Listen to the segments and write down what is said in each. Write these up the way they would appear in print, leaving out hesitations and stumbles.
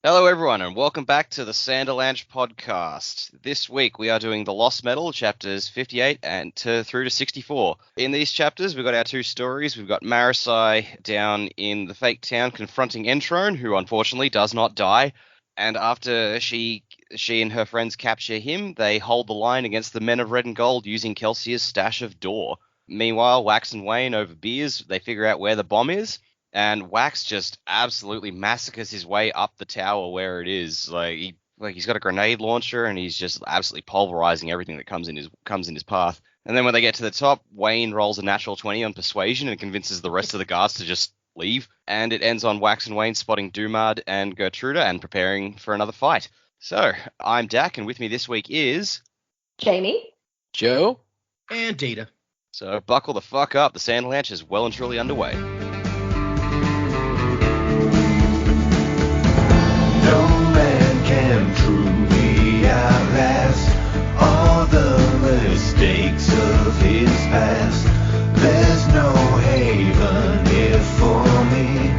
Hello, everyone, and welcome back to the Sanderlanche podcast. This week we are doing the Lost Metal, chapters 58 through to 64. In these chapters, we've got our two stories. We've got Marisai down in the fake town confronting Entrone, who unfortunately does not die. And after she and her friends capture him, they hold the line against the Men of Red and Gold using Kelsia's stash of door. Meanwhile, Wax and Wayne, over beers, they figure out where the bomb is. And Wax just absolutely massacres his way up the tower where it is. He's got a grenade launcher and he's just absolutely pulverizing everything that comes in his path. And then when they get to the top, Wayne rolls a natural 20 on persuasion and convinces the rest of the guards to just leave. And it ends on Wax and Wayne spotting Dumad and Gertruda and preparing for another fight. So, I'm Dak, and with me this week is Jamie, Joe, and Data. So buckle the fuck up. The Sanderlanche is well and truly underway. Truly outlast all the mistakes of his past. There's no haven here for me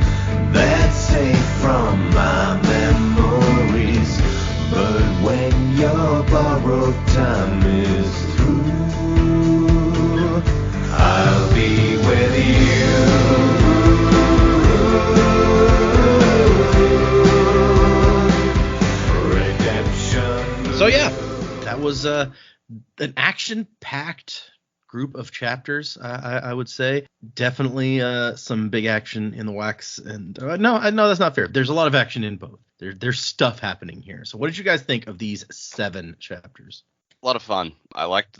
that's safe from my memories. But when your borrowed time is through, I'll be with you. So yeah, that was an action-packed group of chapters. I would say definitely some big action in the Wax, and no, that's not fair. There's a lot of action in both. There's stuff happening here. So what did you guys think of these 7 chapters? A lot of fun. I liked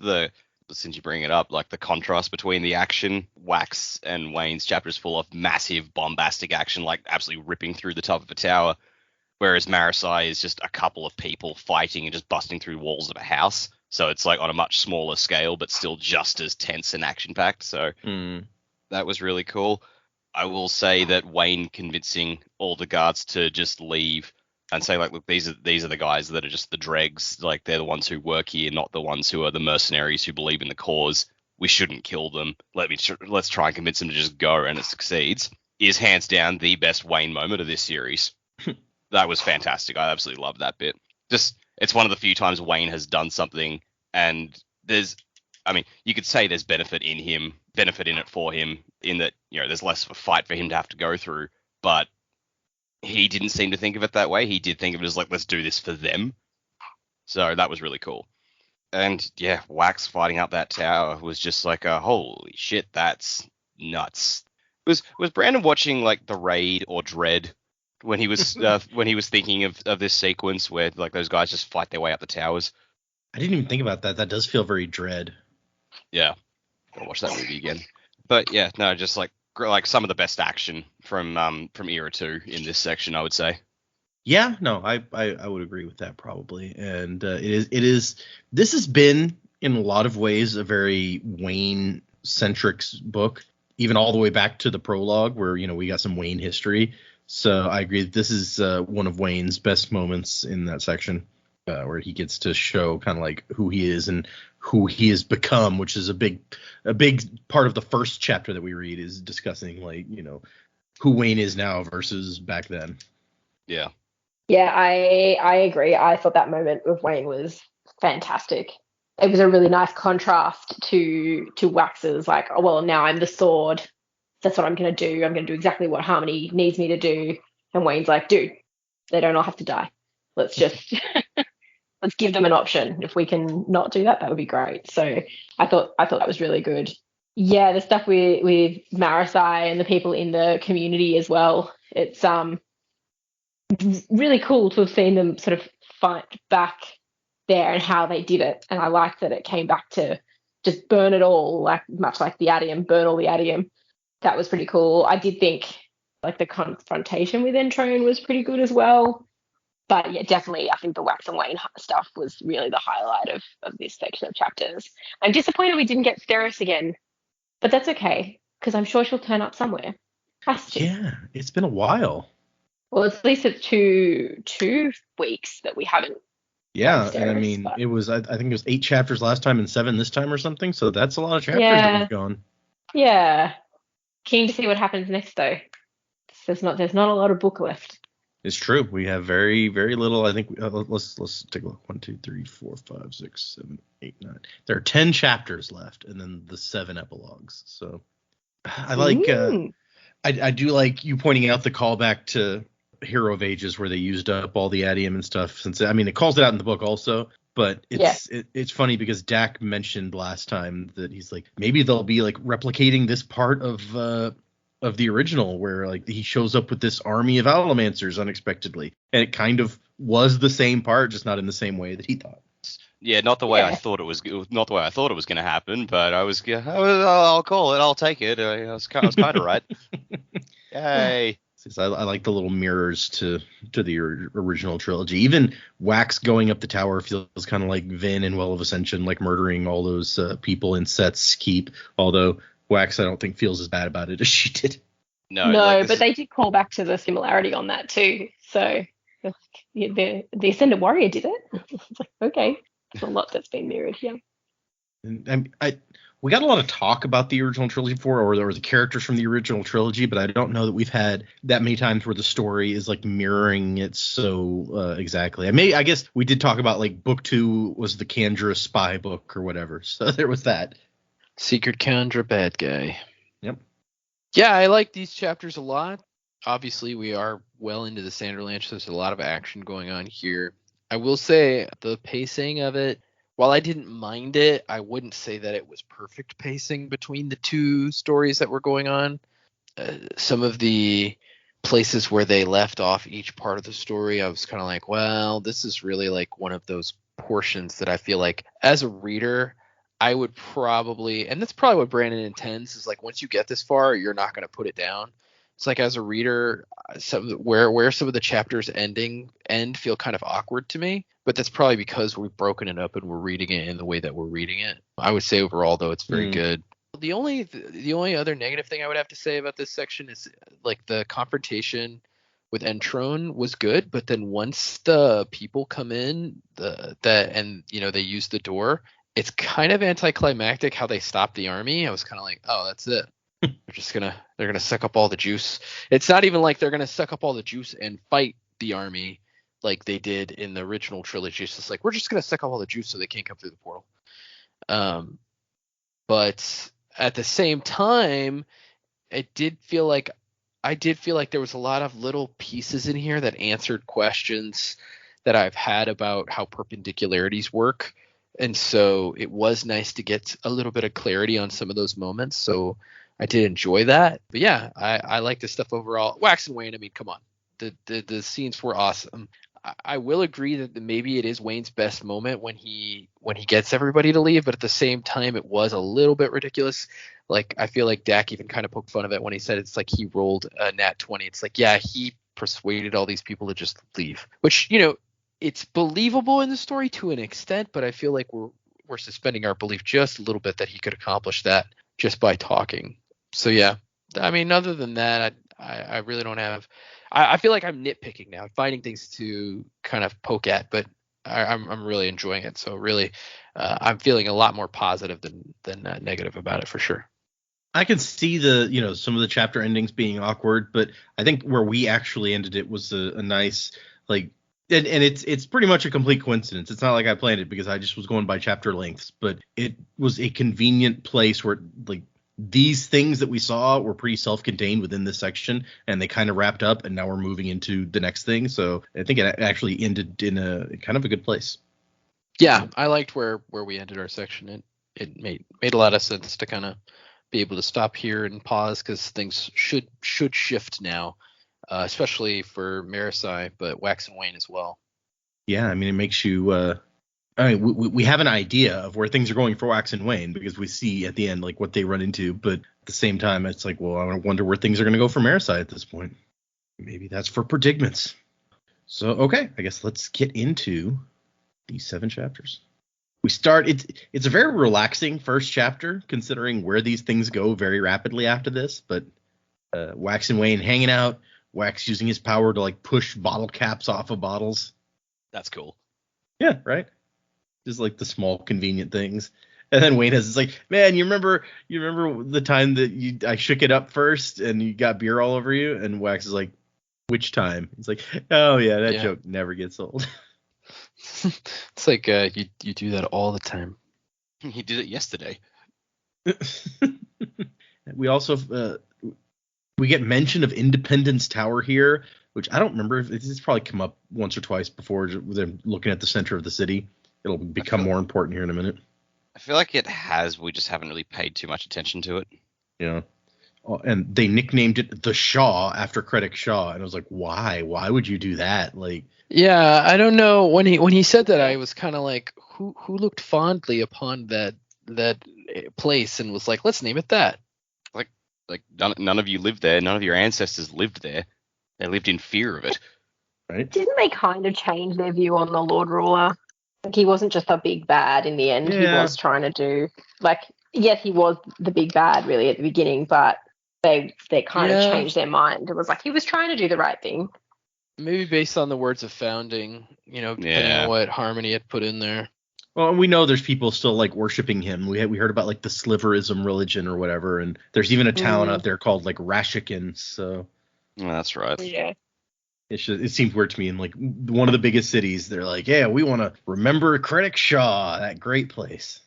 since you bring it up, like the contrast between the action. Wax and Wayne's chapters full of massive bombastic action, like absolutely ripping through the top of a tower. Whereas Marisai is just a couple of people fighting and just busting through walls of a house. So it's like on a much smaller scale, but still just as tense and action-packed. So that was really cool. I will say that Wayne convincing all the guards to just leave and say, like, look, these are the guys that are just the dregs. Like, they're the ones who work here, not the ones who are the mercenaries who believe in the cause. We shouldn't kill them. Let's try and convince them to just go, and it succeeds. Is hands down the best Wayne moment of this series. That was fantastic. I absolutely love that bit. Just, it's one of the few times Wayne has done something, and you could say there's benefit in it for him, in that, there's less of a fight for him to have to go through, but he didn't seem to think of it that way. He did think of it as like, let's do this for them. So that was really cool. And yeah, Wax fighting up that tower was just like, holy shit, that's nuts. Was Brandon watching like The Raid or Dread when he was thinking of this sequence where like those guys just fight their way up the towers? I didn't even think about that. That does feel very Dread. Yeah, gotta watch that movie again. But yeah, no, just like some of the best action from Era 2 in this section, I would say. Yeah, no, I would agree with that probably. And it is this has been in a lot of ways a very Wayne centric book, even all the way back to the prologue where we got some Wayne history. So I agree that this is one of Wayne's best moments in that section, where he gets to show kind of like who he is and who he has become, which is a big part of the first chapter that we read, is discussing like, who Wayne is now versus back then. Yeah. Yeah, I agree. I thought that moment with Wayne was fantastic. It was a really nice contrast to Wax's like, oh, well, now I'm the sword. That's what I'm going to do. I'm going to do exactly what Harmony needs me to do. And Wayne's like, dude, they don't all have to die. Let's just let's give them an option. If we can not do that, that would be great. So I thought that was really good. Yeah, the stuff with Marisai and the people in the community as well. It's really cool to have seen them sort of fight back there and how they did it. And I like that it came back to just burn it all, like much like the Adium, burn all the Adium. That was pretty cool. I did think like the confrontation with Entrone was pretty good as well. But yeah, definitely, I think the Wax and Wayne stuff was really the highlight of this section of chapters. I'm disappointed we didn't get Steris again, but that's okay, because I'm sure she'll turn up somewhere. Has to. Yeah, it's been a while. Well, at least it's two weeks that we haven't. Yeah, and I mean, it was, I think it was 8 chapters last time and 7 this time or something, so that's a lot of chapters that we've gone. Yeah. Keen to see what happens next, though. There's not a lot of book left. It's true. We have very, very little. I think let's take a look. 1, 2, 3, 4, 5, 6, 7, 8, 9. There are 10 chapters left, and then the 7 epilogues. So I like. I do like you pointing out the callback to Hero of Ages where they used up all the adium and stuff. Since it calls it out in the book also. But it's funny because Dak mentioned last time that he's like maybe they'll be like replicating this part of the original where like he shows up with this army of Allomancers unexpectedly, and it kind of was the same part, just not in the same way that he thought. Yeah, not the way I thought it was. Not the way I thought it was going to happen, but I'll call it. I'll take it. I was kind of right. Yay! I like the little mirrors to the original trilogy. Even Wax going up the tower feels kind of like Vin in Well of Ascension, like murdering all those people in Set's keep. Although Wax, I don't think feels as bad about it as she did. No, but they did call back to the similarity on that too. So the Ascendant Warrior did it. It's like, okay, there's a lot that's been mirrored here. And we got a lot of talk about the original trilogy before, or there were the characters from the original trilogy, but I don't know that we've had that many times where the story is like mirroring it so exactly. I guess we did talk about like book 2 was the Kandra spy book or whatever, so there was that. Secret Kandra bad guy. Yep. Yeah, I like these chapters a lot. Obviously, we are well into the Sanderlanche, so there's a lot of action going on here. I will say the pacing of it, while I didn't mind it, I wouldn't say that it was perfect pacing between the two stories that were going on. Some of the places where they left off each part of the story, I was kind of like, well, this is really like one of those portions that I feel like as a reader, I would probably, and that's probably what Brandon intends, is like once you get this far, you're not going to put it down. It's like as a reader, where some of the chapters end feel kind of awkward to me, but that's probably because we've broken it up and we're reading it in the way that we're reading it. I would say overall, though, it's very good. The only other negative thing I would have to say about this section is like the confrontation with Entrone was good, but then once the people come in, they use the door, it's kind of anticlimactic how they stop the army. I was kind of like, oh, that's it. They're gonna suck up all the juice. It's not even like they're gonna suck up all the juice and fight the army like they did in the original trilogy. It's just like we're just gonna suck up all the juice so they can't come through the portal. But at the same time, I did feel like there was a lot of little pieces in here that answered questions that I've had about how perpendicularities work. And so it was nice to get a little bit of clarity on some of those moments. So I did enjoy that. But yeah, I like this stuff overall. Wax and Wayne, I mean, come on. The scenes were awesome. I will agree that maybe it is Wayne's best moment when he gets everybody to leave, but at the same time, it was a little bit ridiculous. Like, I feel like Dak even kind of poked fun of it when he said it's like he rolled a nat 20. It's like, yeah, he persuaded all these people to just leave, which, it's believable in the story to an extent, but I feel like we're suspending our belief just a little bit that he could accomplish that just by talking. So yeah, I mean, other than that, I really don't have. I feel like I'm nitpicking now, finding things to kind of poke at, but I'm really enjoying it. So really, I'm feeling a lot more positive than negative about it for sure. I can see some of the chapter endings being awkward, but I think where we actually ended it was a nice like. And it's pretty much a complete coincidence. It's not like I planned it because I just was going by chapter lengths, but it was a convenient place where like these things that we saw were pretty self-contained within this section, and they kind of wrapped up, and now we're moving into the next thing. So I think it actually ended in a kind of a good place. Yeah, I liked where we ended our section. It made a lot of sense to kind of be able to stop here and pause because things should shift now. Especially for Marisai, but Wax and Wayne as well. Yeah, I mean, it makes you. We have an idea of where things are going for Wax and Wayne because we see at the end like what they run into, but at the same time, it's like, well, I wonder where things are going to go for Marisai at this point. Maybe that's for predicaments. So, okay, I guess let's get into these 7 chapters. We start. It's a very relaxing first chapter considering where these things go very rapidly after this, but Wax and Wayne hanging out. Wax using his power to like push bottle caps off of bottles. That's cool. Yeah, right. Just like the small convenient things. And then Wayne has it's like, man, you remember the time that I shook it up first and you got beer all over you? And Wax is like, Which time? It's like, oh yeah, that Yeah. joke never gets old. It's like you do that all the time. He did it yesterday. We also we get mention of Independence Tower here, which I don't remember. It's probably come up once or twice before. Them looking at the center of the city. It'll become more important here in a minute. I feel like it has. We just haven't really paid too much attention to it. Yeah. Oh, and they nicknamed it the Shaw after Credit Shaw, and I was like, why? Why would you do that? Like, Yeah, I don't know. When he said that, I was kind of like, who looked fondly upon that place and was like, let's name it that. Like none of you lived there. None of your ancestors lived there. They lived in fear of it. right? Didn't they kind of change their view on the Lord Ruler? Like, he wasn't just a big bad in the end. He Yeah. was trying to do, like, yes, he was the big bad really at the beginning, but they kind of Yeah. changed their mind. It was like he was trying to do the right thing. Maybe based on the words of founding, depending Yeah. on what Harmony had put in there. Well, and we know there's people still like worshiping him. We heard about like the Sliverism religion or whatever, and there's even a town out there called like Rashikin. So Oh, that's right. Yeah. it seems weird to me. In like one of the biggest cities, they're like, yeah, we want to remember Credit Shaw, that great place.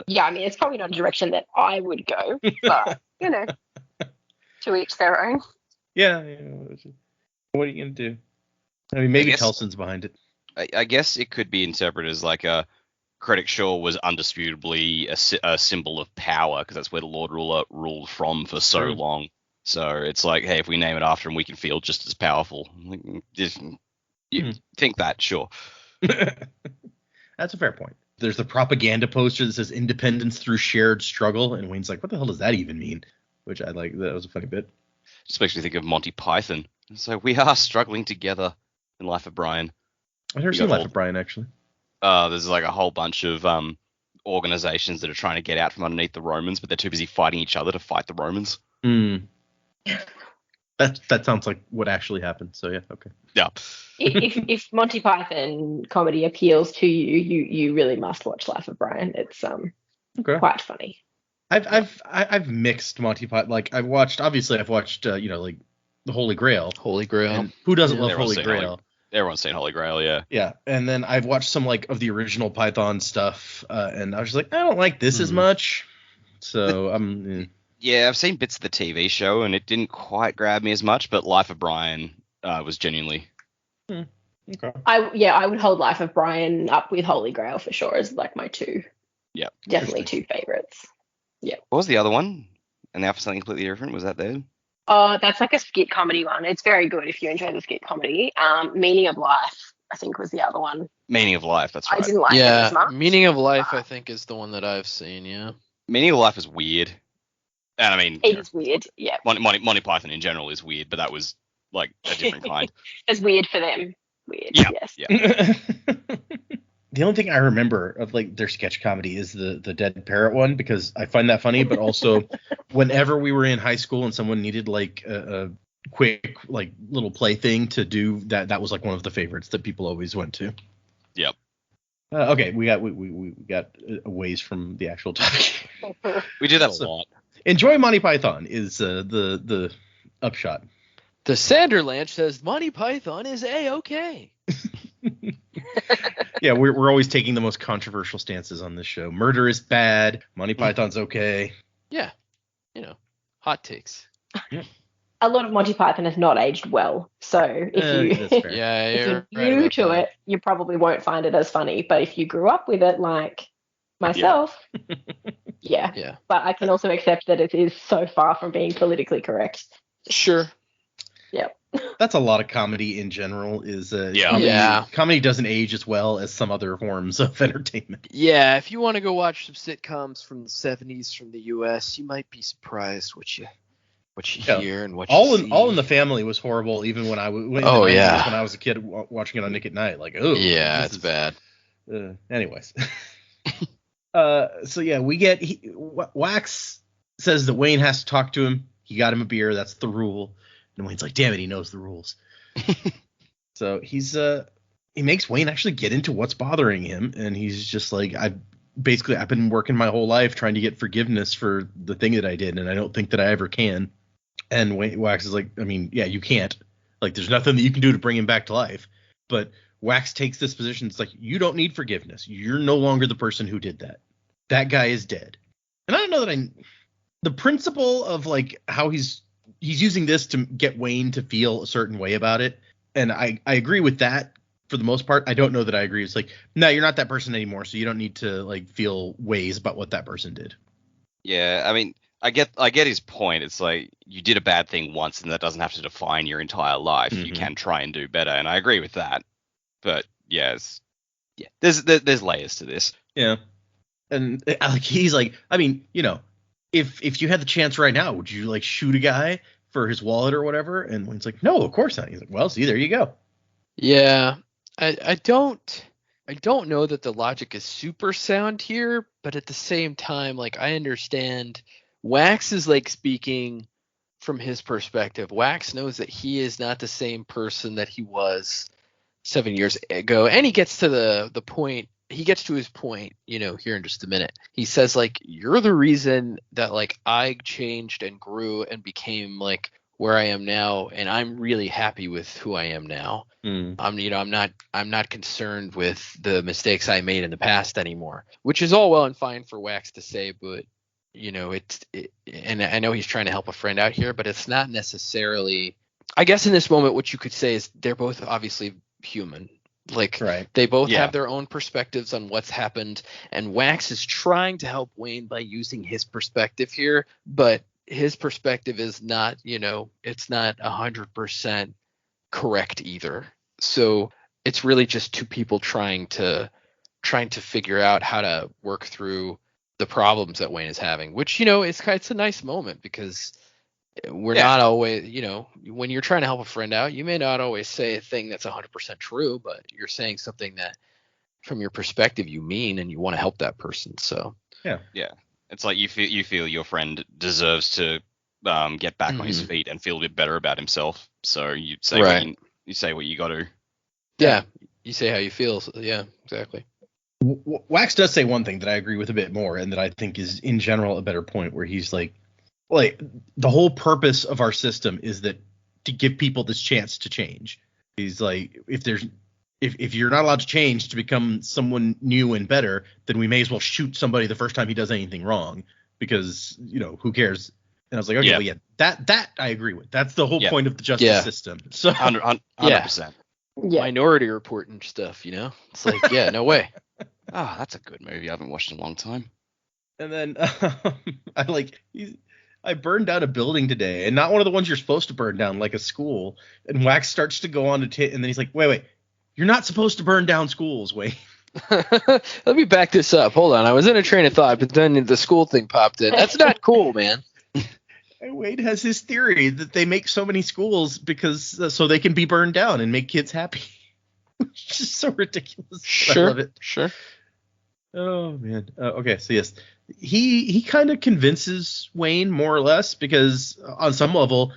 Yeah, I mean, it's probably not a direction that I would go, but, to each their own. Yeah. What are you gonna do? I mean, maybe I guess- Telson's behind it. I guess it could be interpreted as like a Credit Shaw was undisputably a symbol of power because that's where the Lord Ruler ruled from for so True. long. So it's like, hey, if we name it after him, we can feel just as powerful. Like, you think that, sure. That's a fair point. There's the propaganda poster that says independence through shared struggle, and Wayne's like, what the hell does that even mean? Which I like. That was a funny bit. Just makes me think of Monty Python. So we are struggling together in Life of Brian. I've never You seen got Life all- of Brian, actually. There's like a whole bunch of organizations that are trying to get out from underneath the Romans, but they're too busy fighting each other to fight the Romans. That sounds like what actually happened. So yeah, okay. Yeah. If Monty Python comedy appeals to you, you really must watch Life of Brian. It's Okay. quite funny. I've mixed Monty Python. Like I've watched like the Holy Grail. Holy Grail. And who doesn't love Everyone's Holy seen Grail? Everyone's seen Holy Grail, yeah. Yeah, and then I've watched some like of the original Python stuff, and I was just like, I don't like this as much. So Yeah, I've seen bits of the TV show, and it didn't quite grab me as much, but Life of Brian was genuinely... okay. I would hold Life of Brian up with Holy Grail for sure as like my two. Yeah. Definitely two favorites. What was the other one? And now for something completely different, was that there? That's like a skit comedy one. It's very good if you enjoy the skit comedy. Meaning of Life, I think, was the other one. Meaning of Life, that's I right. didn't like it as much. Meaning of Life, I think, is the one that I've seen. Yeah. Meaning of Life is weird. And I mean, It is weird, yeah. Monty Python in general is weird, but that was like a different kind. It's weird for them. Weird, Yeah. yes. Yeah. The only thing I remember of like their sketch comedy is the dead parrot one, because I find that funny, but also whenever we were in high school and someone needed like a quick like little play thing to do, that was like one of the favorites that people always went to. Yep. Okay, we got ways from the actual topic. We do that a So- lot. Enjoy Monty Python is the upshot. The Sanderlanche says Monty Python is A-okay. Yeah, we're always taking the most controversial stances on this show. Murder is bad. Monty Python's okay. Yeah. Hot takes. A lot of Monty Python has not aged well. So That's if fair. Yeah, if you're you're right new about to that. it, you probably won't find it as funny. But if you grew up with it, like myself, yeah. Yeah. But I can also accept that it is so far from being politically correct. Sure. That's a lot of comedy in general. Is Yeah. comedy, Yeah. comedy doesn't age as well as some other forms of entertainment. Yeah, if you want to go watch some sitcoms from the 70s from the US, you might be surprised what you Yeah. hear and what All you in see. All in the Family was horrible, even when I was Oh, yeah. when I was a kid watching it on Nick at Night. Like, oh Yeah, this it's is- bad. Anyways, so yeah, we get Wax says that Wayne has to talk to him. He got him a beer. That's the rule. And Wayne's like, damn it, he knows the rules. So he makes Wayne actually get into what's bothering him, and he's just like, I've been working my whole life trying to get forgiveness for the thing that I did, and I don't think that I ever can. And Wax is like, I mean, yeah, you can't. Like, there's nothing that you can do to bring him back to life. But Wax takes this position. It's like, you don't need forgiveness. You're no longer the person who did that. That guy is dead. And I don't know that the principle of like how he's using this to get Wayne to feel a certain way about it. And I agree with that for the most part. I don't know that I agree. It's like, no, you're not that person anymore. So you don't need to like feel ways about what that person did. Yeah, I mean, I get his point. It's like you did a bad thing once, and that doesn't have to define your entire life. You can try and do better, and I agree with that. But yes, there's layers to this. Yeah, and like he's like, I mean, you know, if you had the chance right now, would you like shoot a guy for his wallet or whatever? And Wayne's like, no, of course not. He's like, well, see, there you go. Yeah, I don't know that the logic is super sound here, but at the same time, like I understand Wax is like speaking from his perspective. Wax knows that he is not the same person that he was 7 years ago, and he gets to the point. He gets to his point, you know, here in just a minute. He says like, you're the reason that like I changed and grew and became like where I am now, and I'm really happy with who I am now. I'm not concerned with the mistakes I made in the past anymore, which is all well and fine for Wax to say, but you know, and I know he's trying to help a friend out here, but it's not necessarily, I guess in this moment, what you could say is they're both obviously human. Like they both have their own perspectives on what's happened, and Wax is trying to help Wayne by using his perspective here, but his perspective is not, you know, it's not 100% correct either. So it's really just two people trying to figure out how to work through the problems that Wayne is having, which, you know, it's a nice moment because we're not always, you know, when you're trying to help a friend out, you may not always say a thing that's 100% true, but you're saying something that from your perspective you mean and you want to help that person. So yeah, it's like you feel your friend deserves to get back on his feet and feel a bit better about himself. So you say you say what you got to. Yeah, you say how you feel. So, yeah, exactly. Wax does say one thing that I agree with a bit more, and that I think is in general a better point, where he's like the whole purpose of our system is that to give people this chance to change. He's like, if you're not allowed to change to become someone new and better, then we may as well shoot somebody the first time he does anything wrong, because, you know, who cares? And I was like, okay, well, that I agree with. That's the whole point of the justice system. So 100%. Yeah. Minority Report and stuff, you know? It's like, yeah, no way. Oh, that's a good movie. I haven't watched in a long time. And then I burned down a building today, and not one of the ones you're supposed to burn down, like a school. And Wax starts to go on to and then he's like, wait, you're not supposed to burn down schools, Wayne. Let me back this up. Hold on. I was in a train of thought, but then the school thing popped in. That's not cool, man. And Wade has his theory that they make so many schools because so they can be burned down and make kids happy. Which is so ridiculous. Sure, I love it. Sure. Oh man. Okay, so yes, he kind of convinces Wayne more or less, because on some level,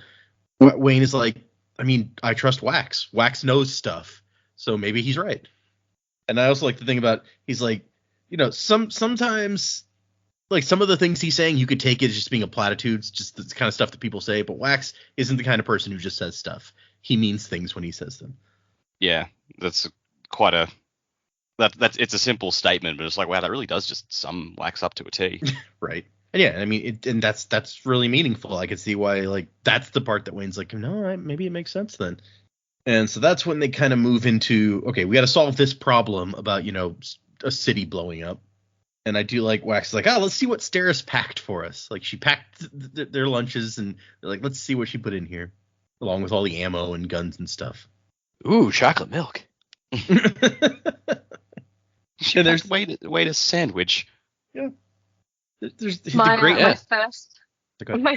Wayne is like, I mean, I trust Wax. Wax knows stuff, so maybe he's right. And I also like the thing about, he's like, you know, sometimes like some of the things he's saying, you could take it as just being a platitudes, just the kind of stuff that people say. But Wax isn't the kind of person who just says stuff. He means things when he says them. Yeah, that's quite a that's it's a simple statement, but it's like, wow, that really does just sum Wax up to a T. Right. And yeah, I mean, that's really meaningful. I could see why, like, that's the part that Wayne's like, no, maybe it makes sense then. And so that's when they kind of move into, okay, we got to solve this problem about, you know, a city blowing up. And I do like Wax is like, let's see what Steris packed for us. Like, she packed their lunches, and they're like, let's see what she put in here, along with all the ammo and guns and stuff. Ooh, chocolate milk. There's wait a sandwich. Yeah. There's my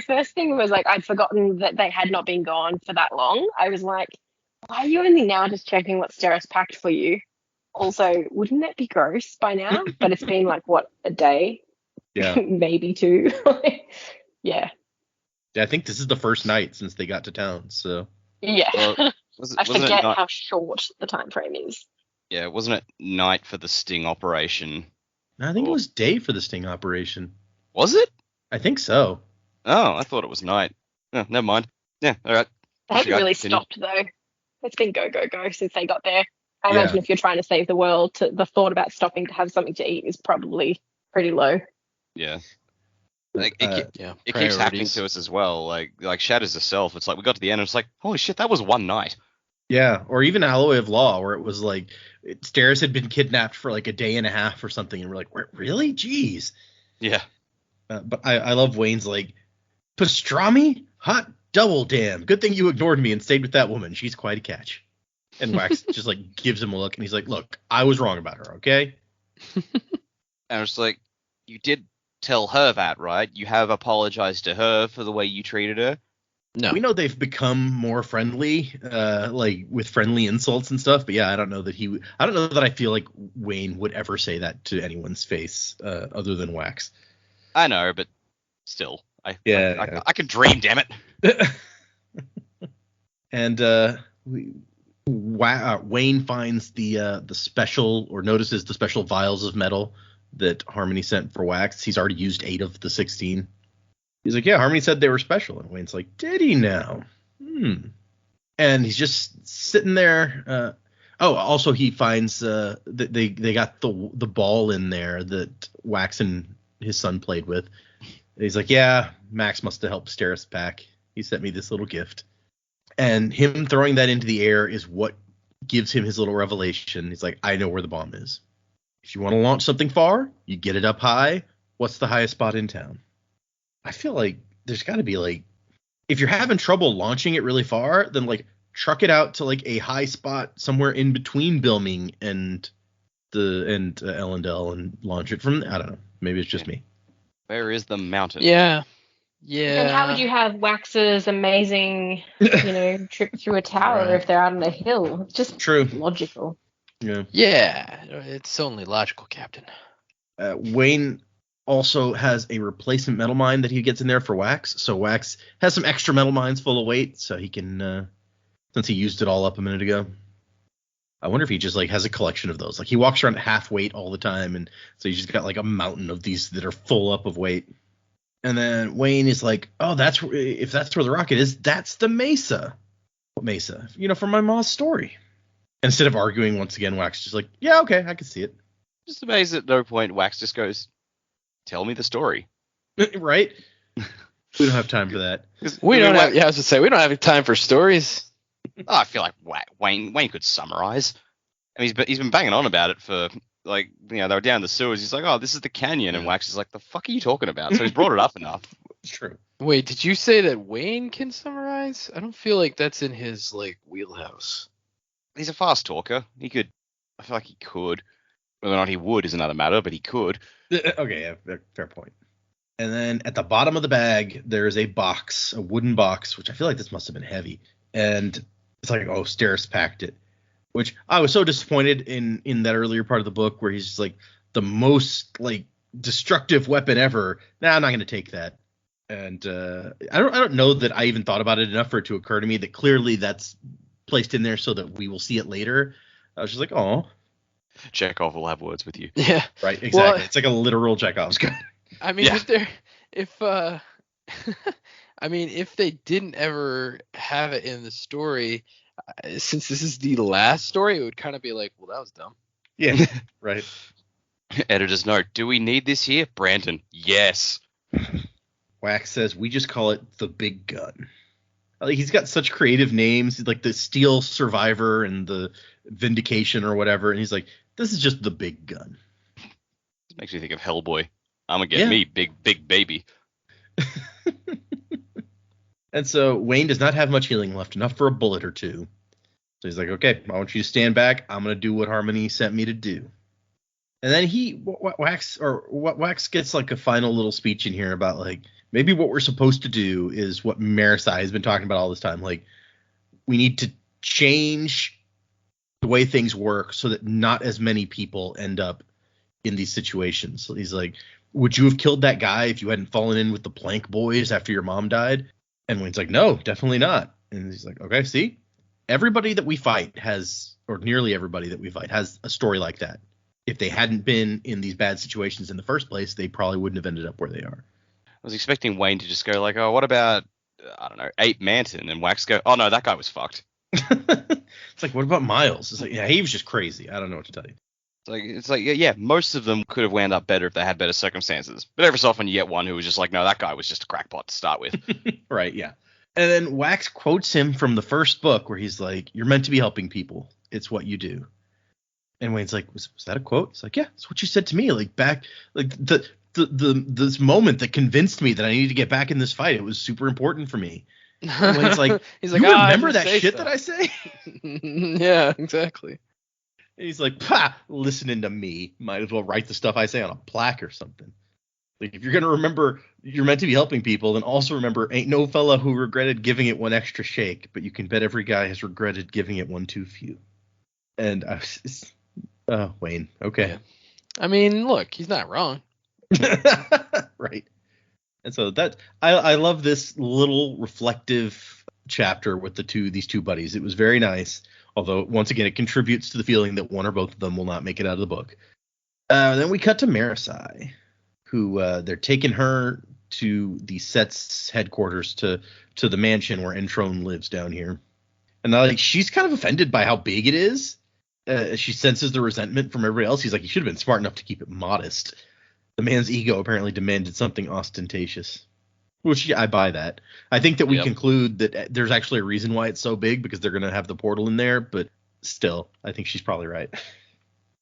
first thing was like, I'd forgotten that they had not been gone for that long. I was like, why are you only now just checking what Steris packed for you? Also, wouldn't that be gross by now? But it's been like, what, a day? Yeah. Maybe two. Yeah. Yeah, I think this is the first night since they got to town, so. Yeah. Well, I forget how short the time frame is. Yeah, wasn't it night for the sting operation? I think it was day for the sting operation. Was it? I think so. Oh, I thought it was night. Oh, never mind. Yeah, all right. They haven't really stopped, though. It's been go, go, go since they got there. I Yeah. imagine if you're trying to save the world, the thought about stopping to have something to eat is probably pretty low. Yeah. Like, Yeah. it keeps happening Priorities. to us as well. Like Shatters herself, it's like we got to the end and it's like, holy shit, that was one night. Yeah, or even Alloy of Law, where it was like Steris had been kidnapped for like a day and a half or something, and we're like, really? Jeez. Yeah. But I love Wayne's like, pastrami? Hot double damn. Good thing you ignored me and stayed with that woman. She's quite a catch. And Wax just like gives him a look, and he's like, look, I was wrong about her, okay? And it's like, you did tell her that, right? You have apologized to her for the way you treated her. No. We know they've become more friendly, like with friendly insults and stuff. But yeah, I don't know that I feel like Wayne would ever say that to anyone's face, other than Wax. I know, but still, I can dream, damn it. And Wayne finds the special, or notices the special vials of metal that Harmony sent for Wax. He's already used 8 of the 16. He's like, yeah, Harmony said they were special. And Wayne's like, did he now? And he's just sitting there. Also he finds that they got the ball in there that Wax and his son played with. And he's like, yeah, Max must have helped Steris back. He sent me this little gift. And him throwing that into the air is what gives him his little revelation. He's like, I know where the bomb is. If you want to launch something far, you get it up high. What's the highest spot in town? I feel like there's got to be like, if you're having trouble launching it really far, then like truck it out to like a high spot somewhere in between Bilming and Ellendale and launch it from. I don't know. Maybe it's just me. Where is the mountain? Yeah. Yeah. And how would you have Wax's amazing, trip through a tower Right. if they're out on a hill? It's just True. logical. Yeah. Yeah. It's only logical, Captain. Wayne also has a replacement metal mine that he gets in there for Wax. So Wax has some extra metal mines full of weight, so he can, since he used it all up a minute ago. I wonder if he just like has a collection of those. Like he walks around at half weight all the time, and so he's just got like a mountain of these that are full up of weight. And then Wayne is like, oh, if that's where the rocket is, that's the Mesa. What Mesa? From my mom's story. Instead of arguing once again, Wax is just like, yeah, okay, I can see it. Just amazed at no point Wax just goes, tell me the story. Right? We don't have time for that. We don't have. Yeah, I was to say we don't have time for stories. I feel like Wayne could summarize. I mean, he's been banging on about it for like, they were down the sewers. He's like, oh, this is the canyon, and Wax is like, the fuck are you talking about? So he's brought it up enough. It's true. Wait, did you say that Wayne can summarize? I don't feel like that's in his like wheelhouse. He's a fast talker. I feel like he could. Whether or not he would is another matter, but he could. Okay, yeah, fair point. And then at the bottom of the bag, there is a box, a wooden box, which I feel like this must have been heavy. And it's like, oh, Steris packed it. Which I was so disappointed in that earlier part of the book where he's just like, the most like destructive weapon ever. Nah, I'm not going to take that. And I don't know that I even thought about it enough for it to occur to me that clearly that's placed in there so that we will see it later. I was just like, oh. Chekhov will have words with you. Yeah. Right, exactly. Well, it's like a literal Chekhov's gun. I mean, if they didn't ever have it in the story, since this is the last story, it would kind of be like, well, that was dumb. Yeah, right. Editor's note, do we need this here? Brandon, yes. Wax says, we just call it the big gun. Like, he's got such creative names, like the Steel Survivor and the Vindication or whatever, and he's like, this is just the big gun. This makes me think of Hellboy. I'm gonna get me big baby. And so Wayne does not have much healing left, enough for a bullet or two. So he's like, okay, I want you to stand back. I'm gonna do what Harmony sent me to do. And then Wax gets like a final little speech in here about like, maybe what we're supposed to do is what Marisai has been talking about all this time. Like, we need to change the way things work so that not as many people end up in these situations. So he's like, would you have killed that guy if you hadn't fallen in with the Plank Boys after your mom died? And Wayne's like, no, definitely not. And he's like, okay, see, everybody that we fight has, or nearly everybody that we fight has a story like that. If they hadn't been in these bad situations in the first place, they probably wouldn't have ended up where they are. I was expecting Wayne to just go like, oh, what about, I don't know, Ape Manton? And Wax go, oh no, that guy was fucked. It's like, what about Miles? It's like, yeah, he was just crazy. I don't know what to tell you. It's like yeah, most of them could have wound up better if they had better circumstances. But every so often you get one who was just like, no, that guy was just a crackpot to start with. Right, yeah. And then Wax quotes him from the first book where he's like, you're meant to be helping people. It's what you do. And Wayne's like, was that a quote? It's like, yeah, that's what you said to me. Like back, like this moment that convinced me that I needed to get back in this fight. It was super important for me. And Wayne's like, he's you like, remember that shit that I say? Yeah, exactly. And he's like, pah, listening to me. Might as well write the stuff I say on a plaque or something. Like, if you're going to remember you're meant to be helping people, then also remember, ain't no fella who regretted giving it one extra shake, but you can bet every guy has regretted giving it one too few. And Wayne, okay. Yeah. I mean, look, he's not wrong. Right. And so that I love this little reflective chapter with these two buddies. It was very nice. Although, once again, it contributes to the feeling that one or both of them will not make it out of the book. Then we cut to Marisai, who they're taking her to the set's headquarters to the mansion where Entrone lives down here. And she's kind of offended by how big it is. She senses the resentment from everybody else. He's like, you should have been smart enough to keep it modest. The man's ego apparently demanded something ostentatious. Which, yeah, I buy that. I think that we conclude that there's actually a reason why it's so big, because they're going to have the portal in there, but still, I think she's probably right.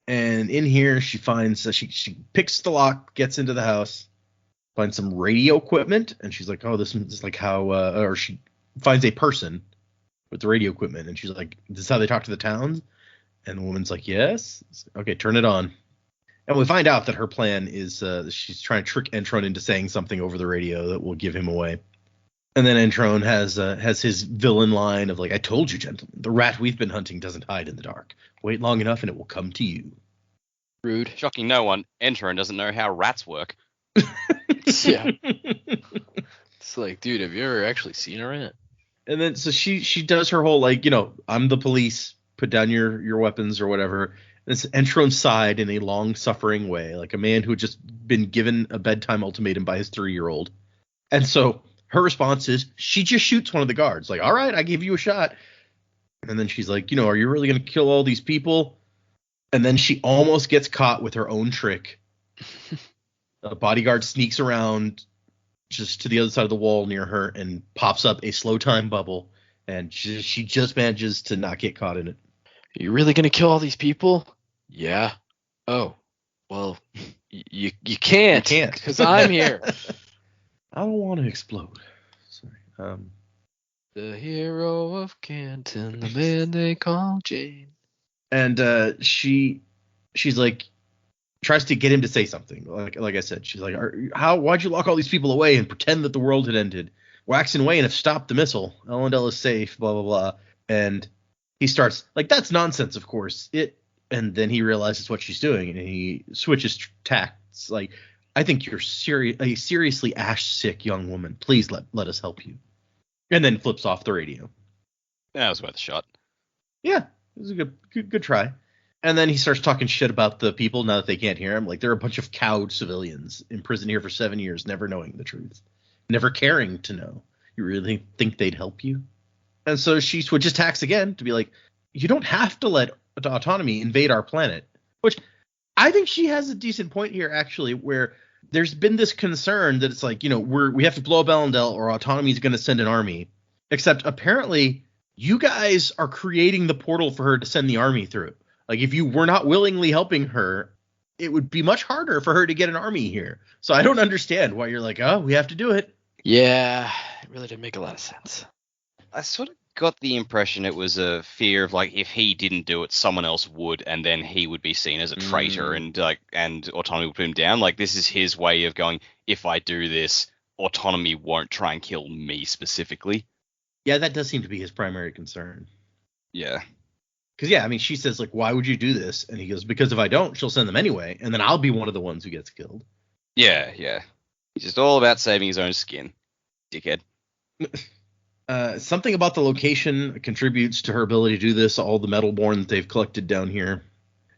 And in here, she finds, she picks the lock, gets into the house, finds some radio equipment, and she's like, oh, this is like how, or she finds a person with the radio equipment, and she's like, this is how they talk to the towns? And the woman's like, yes. Okay, turn it on. And we find out that her plan is she's trying to trick Entrone into saying something over the radio that will give him away. And then Entrone has his villain line of like, I told you, gentlemen, the rat we've been hunting doesn't hide in the dark. Wait long enough and it will come to you. Rude. Shocking no one, Entrone doesn't know how rats work. Yeah. It's like, dude, have you ever actually seen a rat? And then so she does her whole like, I'm the police, put down your weapons or whatever. It's Entrone's side in a long-suffering way, like a man who had just been given a bedtime ultimatum by his 3-year-old. And so her response is she just shoots one of the guards. Like, all right, I gave you a shot. And then she's like, are you really going to kill all these people? And then she almost gets caught with her own trick. A bodyguard sneaks around just to the other side of the wall near her and pops up a slow time bubble. And she just manages to not get caught in it. Are you really going to kill all these people? Yeah. Oh, well, you can't. Because I'm here. I don't want to explode. Sorry. The hero of Canton, the man they call Jane. And she's like, tries to get him to say something. Like I said, she's like, why'd you lock all these people away and pretend that the world had ended? Wax and Wayne have stopped the missile. Ellendale is safe, blah, blah, blah. And he starts, like, that's nonsense, of course. And then he realizes what she's doing, and he switches tacts. Like, I think you're a seriously ash-sick young woman. Please let us help you. And then flips off the radio. That was worth a shot. Yeah, it was a good try. And then he starts talking shit about the people now that they can't hear him. Like, they're a bunch of cowed civilians imprisoned here for 7 years, never knowing the truth. Never caring to know. You really think they'd help you? And so she switches tacks again to be like, you don't have to let autonomy invade our planet. Which I think she has a decent point here, actually, where there's been this concern that it's like, we have to blow up Ellendale or autonomy is going to send an army. Except apparently you guys are creating the portal for her to send the army through. Like, if you were not willingly helping her, it would be much harder for her to get an army here. So I don't understand why you're like, oh, we have to do it. Yeah, it really didn't make a lot of sense. I sort of got the impression it was a fear of like if he didn't do it, someone else would, and then he would be seen as a traitor, and autonomy would put him down. Like, this is his way of going, if I do this, autonomy won't try and kill me specifically. Yeah, that does seem to be his primary concern. Yeah. Because, yeah, I mean, she says, like, why would you do this? And he goes, because if I don't, she'll send them anyway, and then I'll be one of the ones who gets killed. Yeah. He's just all about saving his own skin. Dickhead. Something about the location contributes to her ability to do this, all the metalborn that they've collected down here.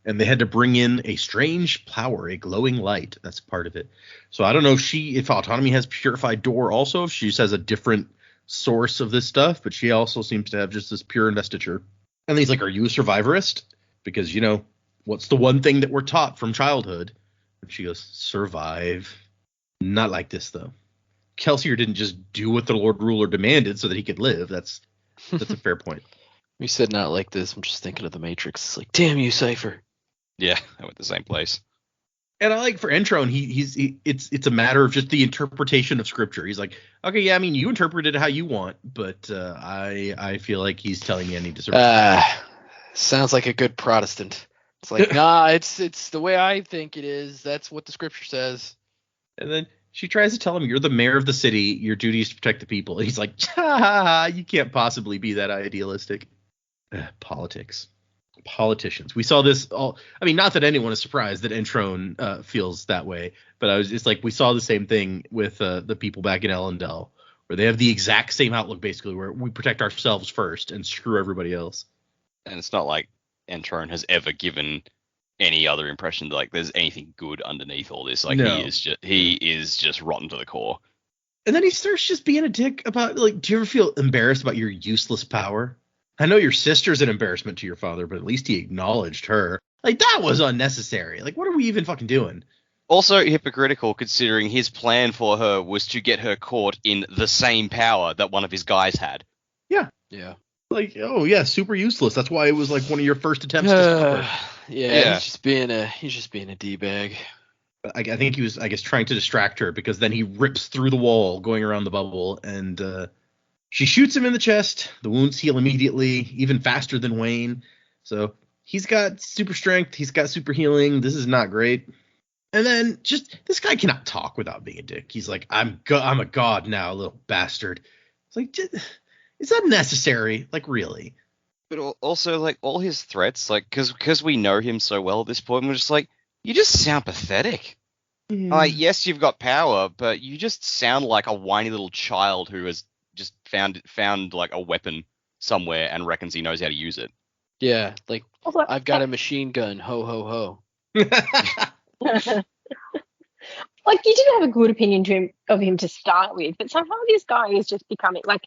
And they had to bring in a strange power, a glowing light. That's part of it. So I don't know if autonomy has purified door also, if she just has a different source of this stuff, but she also seems to have just this pure investiture. And he's like, are you a survivorist? Because, you know, what's the one thing that we're taught from childhood? And she goes, survive. Not like this, though. Kelsier didn't just do what the Lord Ruler demanded so that he could live. That's a fair point. We said not like this. I'm just thinking of the Matrix. It's like, damn you, Cypher. Yeah, I went the same place. And I like for Entrone, it's a matter of just the interpretation of scripture. He's like, okay, yeah, I mean, you interpret it how you want, but I feel like he's telling me I need to survive. Sounds like a good Protestant. It's like, nah, it's the way I think it is. That's what the scripture says. And then she tries to tell him, you're the mayor of the city. Your duty is to protect the people. And he's like, you can't possibly be that idealistic. Politics. Politicians. We saw this all. I mean, not that anyone is surprised that Entrone feels that way, but it's like we saw the same thing with the people back in Ellendale, where they have the exact same outlook, basically, where we protect ourselves first and screw everybody else. And it's not like Entrone has ever given any other impression that like there's anything good underneath all this. Like No. he is just rotten to the core. And then he starts just being a dick about, like, do you ever feel embarrassed about your useless power? I know your sister's an embarrassment to your father, but at least he acknowledged her. Like, that was unnecessary. Like, what are we even fucking doing? Also hypocritical, considering his plan for her was to get her caught in the same power that one of his guys had. Yeah. Like, oh yeah, super useless. That's why it was like one of your first attempts to stop her. Yeah, he's just being a D-bag. I think he was, I guess, trying to distract her, because then he rips through the wall going around the bubble, and she shoots him in the chest. The wounds heal immediately, even faster than Wayne. So he's got super strength. He's got super healing. This is not great. And then just this guy cannot talk without being a dick. He's like, I'm a god now, little bastard. It's like, is that necessary? Like, really? But also, like, all his threats, like, because we know him so well at this point, we're just like, you just sound pathetic. Like, yes, you've got power, but you just sound like a whiny little child who has just found like a weapon somewhere and reckons he knows how to use it. Yeah, like, Also, I've got a machine gun. Ho, ho, ho. like, you didn't have a good opinion of him to start with, but somehow this guy is just becoming, like,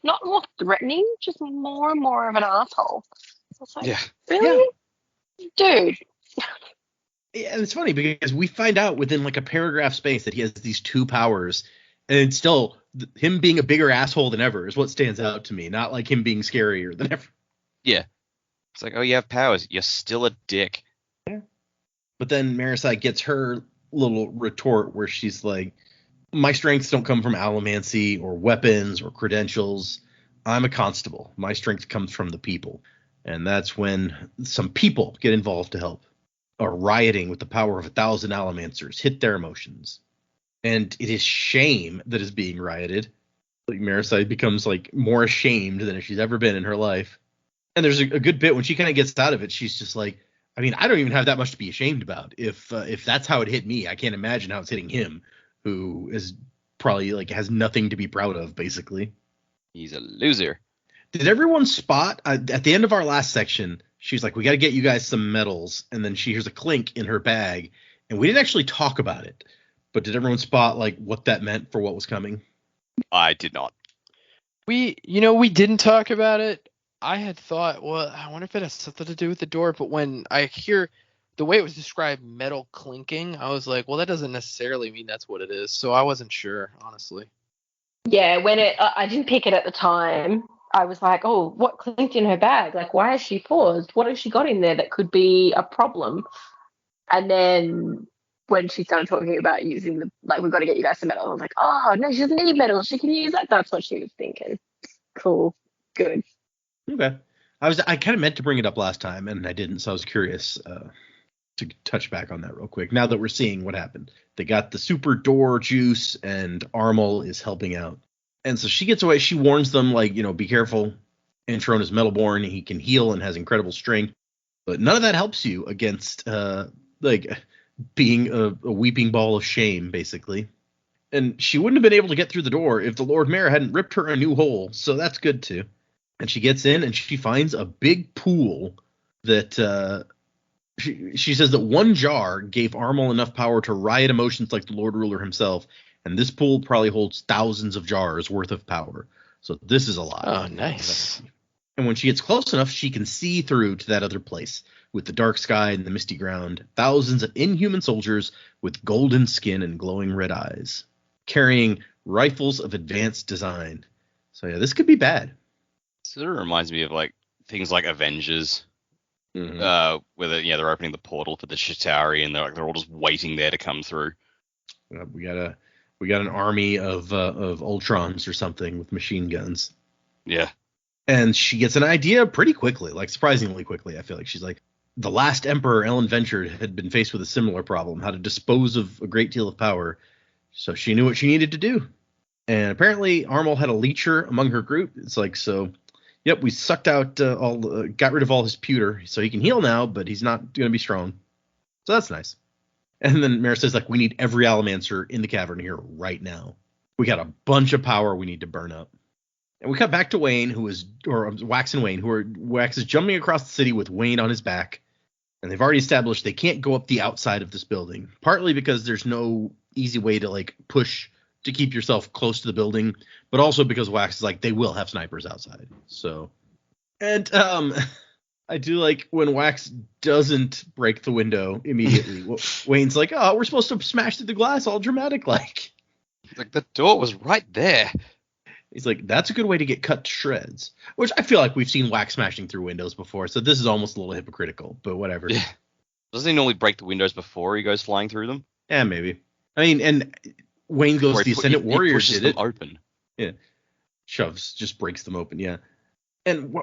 not more threatening, just more and more of an asshole. So it's like, Yeah. really? Dude. Yeah, and it's funny because we find out within like a paragraph space that he has these two powers, and it's still him being a bigger asshole than ever is what stands out to me, not like him being scarier than ever. Yeah. It's like, oh, you have powers. You're still a dick. But then Marisai gets her little retort where she's like, my strengths don't come from allomancy or weapons or credentials. I'm a constable. My strength comes from the people. And that's when some people get involved to help. Are rioting with the power of 1,000 allomancers, hit their emotions. And it is shame that is being rioted. Like, Marisai becomes like more ashamed than she's ever been in her life. And there's a good bit when she kind of gets out of it. She's just like, I mean, I don't even have that much to be ashamed about. If that's how it hit me, I can't imagine how it's hitting him, who is probably like has nothing to be proud of, basically. He's a loser. Did everyone spot at the end of our last section? She's like, we got to get you guys some medals. And then she hears a clink in her bag. And we didn't actually talk about it. But did everyone spot like what that meant for what was coming? I did not. We didn't talk about it. I had thought, well, I wonder if it has something to do with the door. But when I hear the way it was described, metal clinking, I was like, well, that doesn't necessarily mean that's what it is. So I wasn't sure, honestly. Yeah, when I didn't pick it at the time, I was like, oh, what clinked in her bag? Like, why has she paused? What has she got in there that could be a problem? And then when she started talking about using we've got to get you guys some metal, I was like, oh, no, she doesn't need metal. She can use that. That's what she was thinking. Cool. Good. Okay. I kind of meant to bring it up last time, and I didn't, so I was curious to touch back on that real quick. Now that we're seeing what happened. They got the super door juice, and Armel is helping out. And so she gets away. She warns them, like, be careful. Entrone is metalborn. He can heal and has incredible strength. But none of that helps you against, being a weeping ball of shame, basically. And she wouldn't have been able to get through the door if the Lord Mayor hadn't ripped her a new hole. So that's good, too. And she gets in, and she finds a big pool that she says that one jar gave Armel enough power to riot emotions like the Lord Ruler himself. And this pool probably holds thousands of jars worth of power. So this is a lot. Oh, nice. And when she gets close enough, she can see through to that other place with the dark sky and the misty ground. Thousands of inhuman soldiers with golden skin and glowing red eyes, carrying rifles of advanced design. So yeah, this could be bad. Sort of reminds me of like things like Avengers, Mm-hmm. where they're opening the portal for the Chitauri, and they're all just waiting there to come through. We got an army of Ultrons or something with machine guns. Yeah. And she gets an idea pretty quickly, like surprisingly quickly. I feel like she's like, the last emperor, Ellen Venture, had been faced with a similar problem, how to dispose of a great deal of power. So she knew what she needed to do. And apparently Armel had a leecher among her group. It's like, so, yep, we sucked out got rid of all his pewter, so he can heal now, but he's not going to be strong. So that's nice. And then Mara says, like, we need every Allomancer in the cavern here right now. We got a bunch of power we need to burn up. And we cut back to Wayne, Wax and Wayne, Wax is jumping across the city with Wayne on his back. And they've already established they can't go up the outside of this building, partly because there's no easy way to, like, push to keep yourself close to the building, but also because Wax is like, they will have snipers outside. So, and I do like when Wax doesn't break the window immediately. Wayne's like, oh, we're supposed to smash through the glass all dramatic like. Like, the door was right there. He's like, that's a good way to get cut to shreds. Which I feel like we've seen Wax smashing through windows before, so this is almost a little hypocritical, but whatever. Yeah. Doesn't he normally break the windows before he goes flying through them? Yeah, maybe. I mean, and Wayne goes, the Ascendant Warriors did it. Open. Yeah. Just breaks them open, yeah. And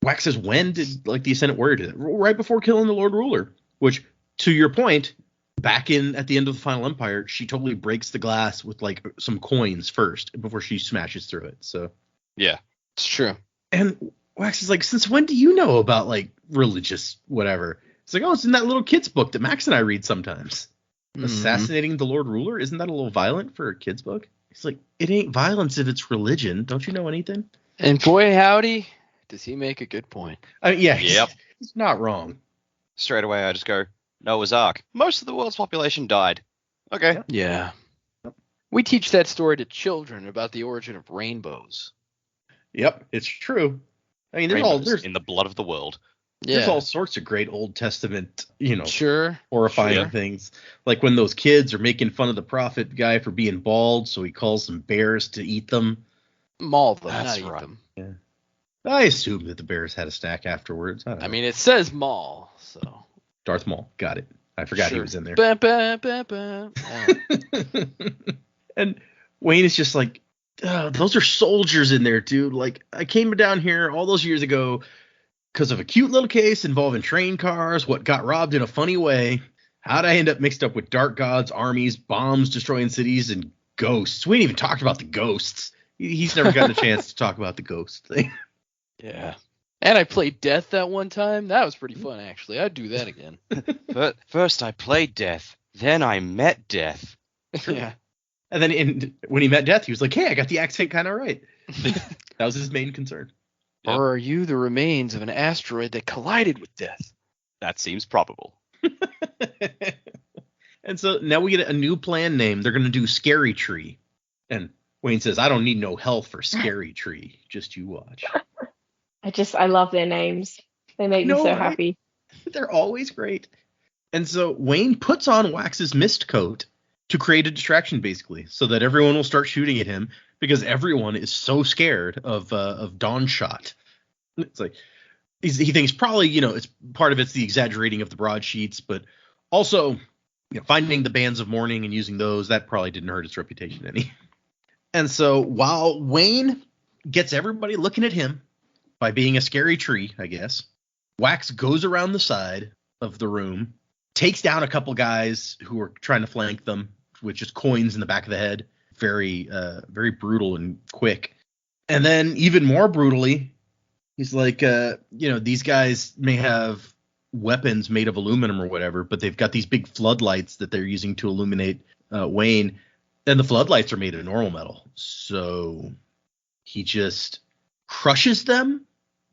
Wax says, when did, like, the Ascendant Warrior do it? Right before killing the Lord Ruler. Which, to your point, back at the end of the Final Empire, she totally breaks the glass with, like, some coins first before she smashes through it. So yeah, it's true. And Wax is like, since when do you know about, like, religious whatever? It's like, oh, it's in that little kid's book that Max and I read sometimes. Mm-hmm. Assassinating the Lord Ruler, isn't that a little violent for a kid's book? He's like, it ain't violence if it's religion. Don't you know anything? And boy, howdy, does he make a good point. I mean, yeah, yep. He's not wrong. Straight away, I just go, Noah's Ark. Most of the world's population died. Okay. Yeah. We teach that story to children about the origin of rainbows. Yep, it's true. I mean, there's in the blood of the world. Yeah. There's all sorts of great Old Testament, sure, horrifying things. Like when those kids are making fun of the prophet guy for being bald, so he calls them bears to eat them. Maul them, That's not right. eat them. Yeah. I assume that the bears had a snack afterwards. I mean, it says Maul, so. Darth Maul, got it. I forgot he was in there. Ba, ba, ba, ba. Oh. And Wayne is just like, those are soldiers in there, dude. Like, I came down here all those years ago because of a cute little case involving train cars, what got robbed in a funny way. How'd I end up mixed up with dark gods, armies, bombs destroying cities, and ghosts? We ain't even talked about the ghosts. He's never gotten a chance to talk about the ghost thing. Yeah. And I played Death that one time. That was pretty fun, actually. I'd do that again. But first I played Death, then I met Death. Yeah. And then when he met Death, he was like, hey, I got the accent kind of right. That was his main concern. Yep. Or are you the remains of an asteroid that collided with Death? That seems probable. And so now we get a new plan name. They're going to do Scary Tree. And Wayne says, I don't need no health for Scary Tree. Just you watch. I love their names. They make me so happy. They're always great. And so Wayne puts on Wax's mist coat to create a distraction, basically, so that everyone will start shooting at him because everyone is so scared of Dawn Shot. It's like he thinks probably, it's part of it's the exaggerating of the broadsheets, but also finding the bands of mourning and using those, that probably didn't hurt its reputation any. And so while Wayne gets everybody looking at him by being a scary tree, I guess, Wax goes around the side of the room, takes down a couple guys who are trying to flank them with just coins in the back of the head. Very, very brutal and quick. And then even more brutally, he's like, these guys may have weapons made of aluminum or whatever, but they've got these big floodlights that they're using to illuminate Wayne. And the floodlights are made of normal metal. So he just crushes them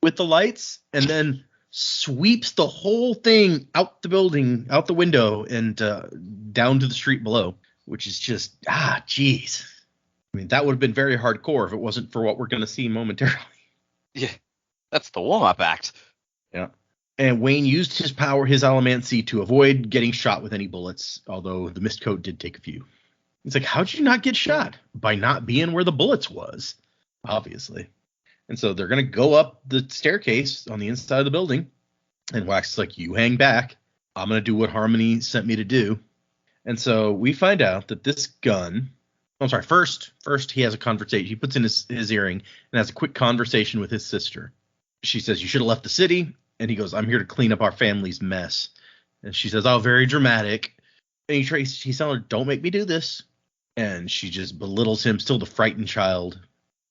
with the lights and then sweeps the whole thing out the building, out the window, and down to the street below, which is just, geez. I mean, that would have been very hardcore if it wasn't for what we're going to see momentarily. Yeah, that's the warm-up act. Yeah. And Wayne used his power, his allomancy, to avoid getting shot with any bullets, although the mist coat did take a few. It's like, how'd you not get shot? By not being where the bullets was, obviously. And so they're going to go up the staircase on the inside of the building. And Wax is like, you hang back. I'm going to do what Harmony sent me to do. And so we find out that this gun... I'm sorry, first he has a conversation. He puts in his earring and has a quick conversation with his sister. She says, you should have left the city. And he goes, I'm here to clean up our family's mess. And she says, oh, very dramatic. And he's telling her, don't make me do this. And she just belittles him, still the frightened child.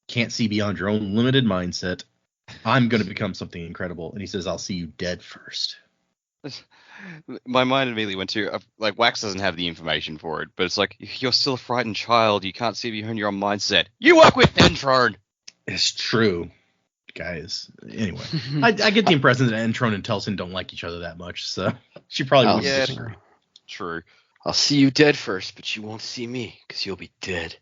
Can't see beyond your own limited mindset. I'm going to become something incredible. And he says, I'll see you dead first. My mind immediately went to, like, Wax doesn't have the information for it, but it's like, you're still a frightened child. You can't see beyond your own mindset. You work with Entrone. It's true, guys. Anyway, I get the impression that Entrone and Telsin don't like each other that much, so she probably wouldn't yeah, disagree. True. I'll see you dead first, but you won't see me, because you'll be dead.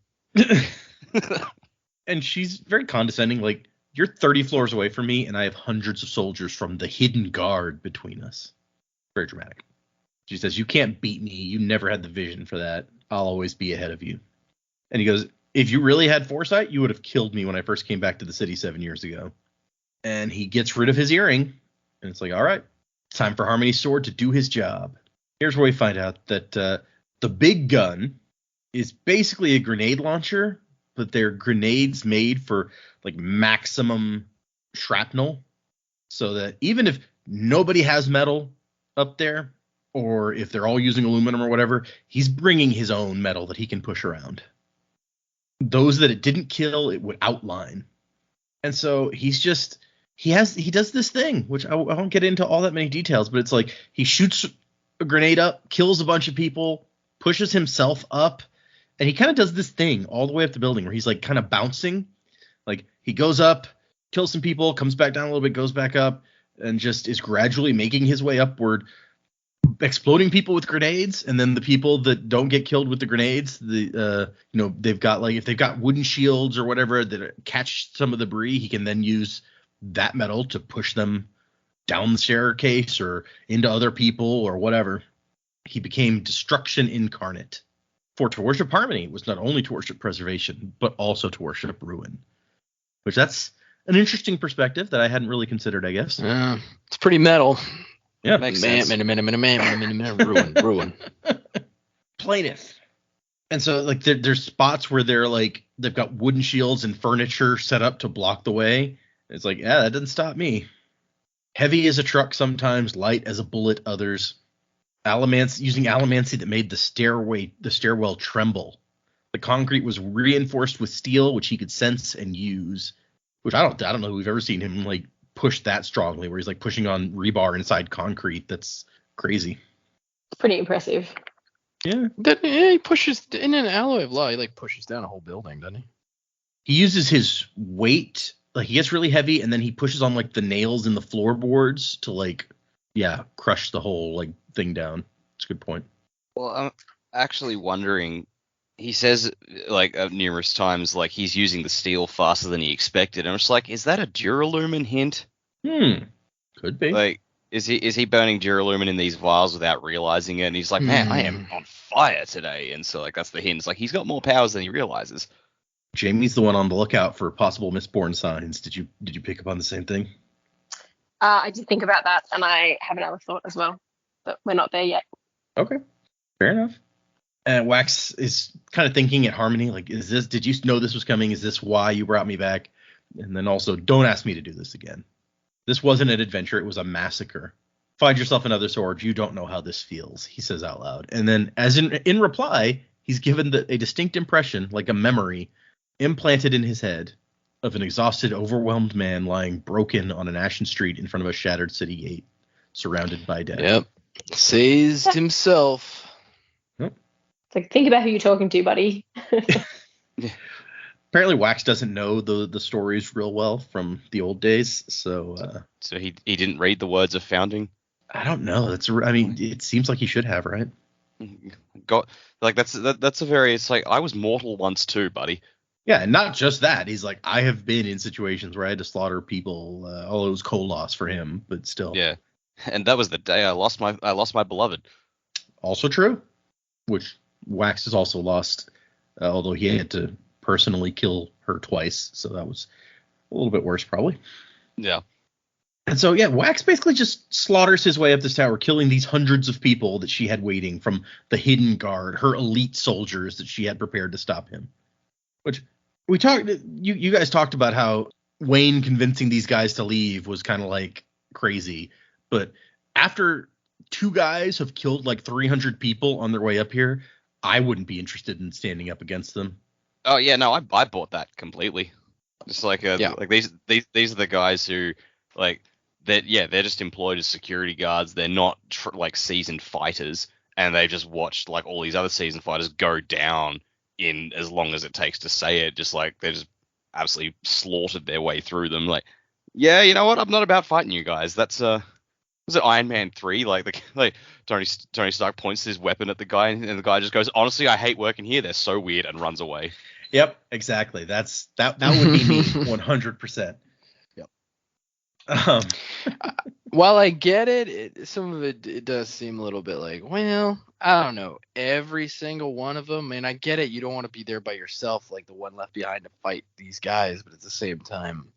And she's very condescending, like, you're 30 floors away from me, and I have hundreds of soldiers from the hidden guard between us. Very dramatic. She says, you can't beat me. You never had the vision for that. I'll always be ahead of you. And he goes, if you really had foresight, you would have killed me when I first came back to the city 7 years ago. And he gets rid of his earring. And it's like, all right, time for Harmony's sword to do his job. Here's where we find out that the big gun is basically a grenade launcher, but they're grenades made for like maximum shrapnel. So that even if nobody has metal up there, or if they're all using aluminum or whatever, he's bringing his own metal that he can push around. Those that it didn't kill, it would outline. And so he does this thing, which I won't get into all that many details, but it's like he shoots a grenade up, kills a bunch of people, pushes himself up, and he kind of does this thing all the way up the building where he's like kind of bouncing. Like he goes up, kills some people, comes back down a little bit, goes back up, and just is gradually making his way upward, exploding people with grenades. And then the people that don't get killed with the grenades, they've got, like, if they've got wooden shields or whatever that catch some of the debris, he can then use that metal to push them down the staircase or into other people or whatever. He became destruction incarnate. For to worship Harmony was not only to worship preservation, but also to worship ruin. Which that's an interesting perspective that I hadn't really considered, I guess. It's pretty metal. Yeah, makes sense. Ruin. Plaintiff. And so, like, there's spots where they've got wooden shields and furniture set up to block the way. It's like, yeah, that doesn't stop me. Heavy as a truck sometimes, light as a bullet others. Using allomancy that made the stairwell tremble. The concrete was reinforced with steel, which he could sense and use. Which I don't know if we've ever seen him like push that strongly, where he's like pushing on rebar inside concrete. That's crazy. It's pretty impressive. Yeah. He pushes in an alloy of law. He like pushes down a whole building, doesn't he? He uses his weight. Like he gets really heavy, and then he pushes on like the nails in the floorboards to like, crush the whole like thing down. It's a good point. Well, I'm actually wondering. He says like numerous times like he's using the steel faster than he expected. I'm just like, is that a Duralumin hint? Could be. Like, is he burning Duralumin in these vials without realizing it? And he's like, man, I am on fire today. And so like that's the hint. It's like he's got more powers than he realizes. Jamie's the one on the lookout for possible Mistborn signs. Did you pick up on the same thing? I did think about that, and I have another thought as well, but we're not there yet. Okay, fair enough. And Wax is kind of thinking at Harmony, like, did you know this was coming? Is this why you brought me back? And then also, don't ask me to do this again. This wasn't an adventure. It was a massacre. Find yourself another sword. You don't know how this feels, he says out loud. And then as in reply, he's given a distinct impression, like a memory, implanted in his head of an exhausted, overwhelmed man lying broken on an ashen street in front of a shattered city gate, surrounded by death. Yep. Seized himself. It's like, think about who you're talking to, buddy. Apparently Wax doesn't know the stories real well from the old days, so he didn't read the words of founding. I don't know. It seems like he should have, right? Got like that's a very. It's like I was mortal once too, buddy. Yeah, and not just that. He's like, I have been in situations where I had to slaughter people. Although it was cold loss for him, but still. Yeah, and that was the day I lost my beloved. Also true. Which Wax has also lost, although he had to personally kill her twice, so that was a little bit worse probably. Yeah. And so, yeah, Wax basically just slaughters his way up this tower, killing these hundreds of people that she had waiting from the hidden guard, her elite soldiers that she had prepared to stop him. Which we talked, you guys talked about how Wayne convincing these guys to leave was kind of like crazy. But after 2 guys have killed like 300 people on their way up here, I wouldn't be interested in standing up against them. Oh yeah, no, I bought that completely. Just like like these are the guys who like they're just employed as security guards. They're not like seasoned fighters, and they've just watched like all these other seasoned fighters go down in as long as it takes to say it. Just like they just absolutely slaughtered their way through them. Like, yeah, you know what? I'm not about fighting you guys. That's was it Iron Man 3? Like Tony Stark points his weapon at the guy, and the guy just goes, "Honestly, I hate working here. They're so weird," and runs away. Yep, exactly. That would be me 100%. Yep. While I get it, some of it does seem a little bit like, well, I don't know, every single one of them. And I get it, you don't want to be there by yourself, like the one left behind to fight these guys. But at the same time,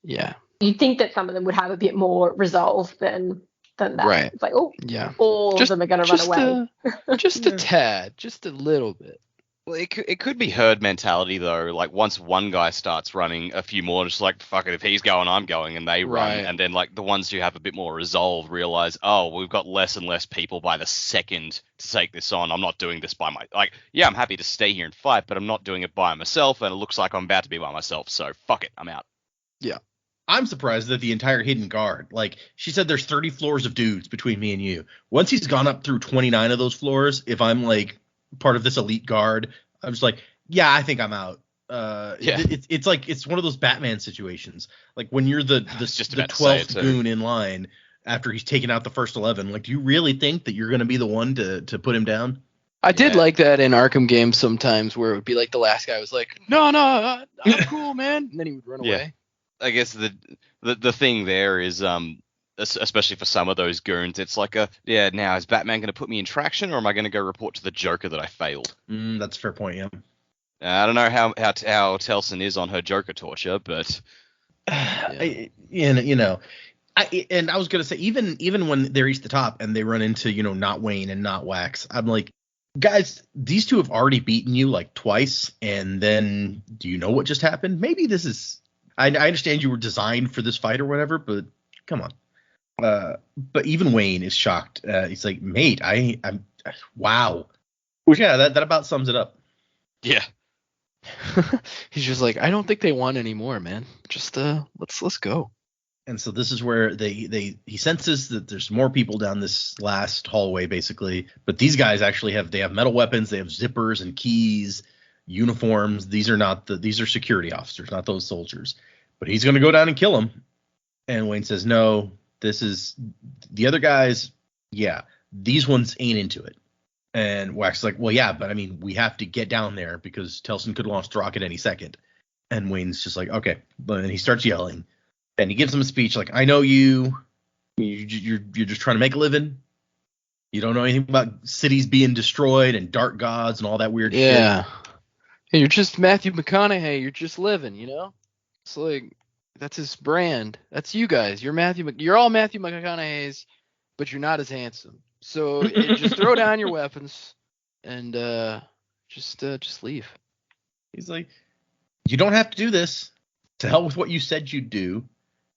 yeah. You'd think that some of them would have a bit more resolve than that. Right. It's like, oh, yeah, all of them are going to run away. Just a tad, just a little bit. Well, it could be herd mentality though. Like once one guy starts running, a few more just like, fuck it, if he's going, I'm going, and they run. Right. And then like the ones who have a bit more resolve realize, oh, we've got less and less people by the second to take this on. I'm not doing this by I'm happy to stay here and fight, but I'm not doing it by myself, and it looks like I'm about to be by myself. So fuck it, I'm out. Yeah. I'm surprised that the entire hidden guard, like she said, there's 30 floors of dudes between me and you. Once he's gone up through 29 of those floors, if I'm like part of this elite guard, I'm just like, yeah, I think I'm out. It's like it's one of those Batman situations. Like when you're the 12th goon in line after he's taken out the first 11. Like, do you really think that you're going to be the one to put him down? I did like that in Arkham games sometimes, where it would be like the last guy was like, no, I'm cool, man, and then he would run away. I guess the thing there is especially for some of those goons, it's like now is Batman going to put me in traction, or am I going to go report to the Joker that I failed? That's a fair point, yeah. I don't know how Telson is on her Joker torture, but I was gonna say even when they reach the top and they run into not Wayne and not Wax, I'm like, guys, these two have already beaten you like twice, and then do you know what just happened? Maybe this is. I understand you were designed for this fight or whatever, but come on. But even Wayne is shocked. He's like, mate, I'm wow. Which that about sums it up. Yeah. He's just like, I don't think they want anymore, man. Just let's go. And so this is where he senses that there's more people down this last hallway, basically. But these guys actually have metal weapons, they have zippers and keys, uniforms. These are security officers, not those soldiers. But he's gonna go down and kill them. And Wayne says, no, this is the other guys. Yeah, these ones ain't into it. And Wax is like, well, yeah, but I mean, we have to get down there because Telson could launch the rocket any second. And Wayne's just like, okay. But then he starts yelling, and he gives him a speech like, I know you're just trying to make a living. You don't know anything about cities being destroyed and dark gods and all that weird shit. Yeah, you're just Matthew McConaughey. You're just living, It's like, that's his brand. That's you guys. You're all Matthew McConaughey's, but you're not as handsome. So just throw down your weapons and just leave. He's like, you don't have to do this. To hell with what you said you'd do.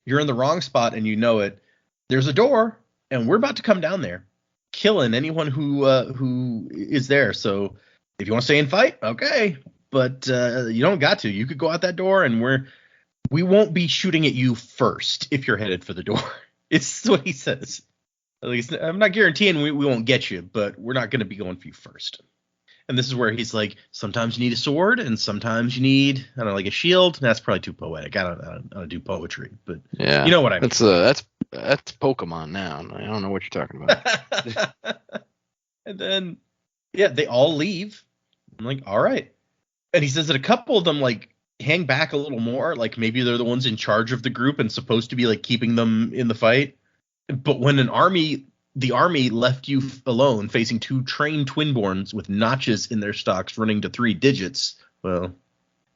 You're in the wrong spot and you know it. There's a door, and we're about to come down there, killing anyone who is there. So if you want to stay and fight, okay, but you don't got to. You could go out that door, and we won't be shooting at you first if you're headed for the door. It's what he says. At least I'm not guaranteeing we won't get you, but we're not going to be going for you first. And this is where he's like, sometimes you need a sword, and sometimes you need, I don't know, like a shield. That's probably too poetic. I don't do poetry, but yeah, you know what I mean. That's Pokemon now. I don't know what you're talking about. And then, yeah, they all leave. I'm like, all right. And he says that a couple of them like hang back a little more. Like maybe they're the ones in charge of the group and supposed to be like keeping them in the fight. But when the army left you alone facing 2 trained twinborns with notches in their stocks running to 3 digits, well,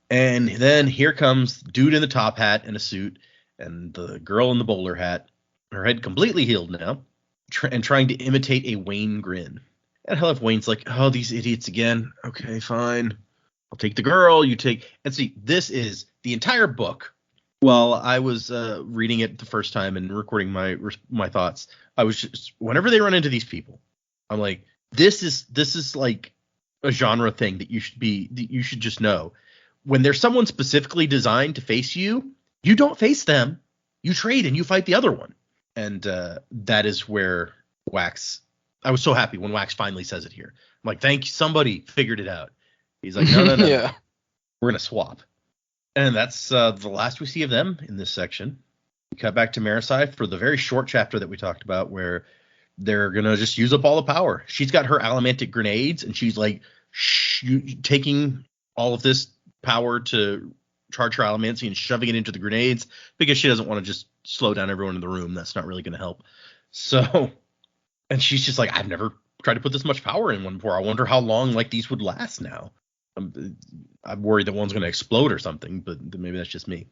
and then here comes dude in the top hat and a suit and the girl in the bowler hat, her head completely healed now, and trying to imitate a Wayne grin. And hell if Wayne's like, oh, these idiots again. Okay, fine. I'll take the girl, you take... And see, this is the entire book. While I was reading it the first time and recording my thoughts, I was just, whenever they run into these people, I'm like, this is like a genre thing that you should just know. When there's someone specifically designed to face you, you don't face them. You trade and you fight the other one. And that is where Wax... I was so happy when Wax finally says it here. I'm like, thank you, somebody figured it out. He's like, no. Yeah. We're going to swap. And that's the last we see of them in this section. We cut back to Marisi for the very short chapter that we talked about where they're going to just use up all the power. She's got her allomantic grenades, and she's like taking all of this power to charge her allomancy and shoving it into the grenades because she doesn't want to just slow down everyone in the room. That's not really going to help. So, and she's just like, I've never tried to put this much power in one before. I wonder how long like these would last now. I'm worried that one's going to explode or something, but maybe that's just me.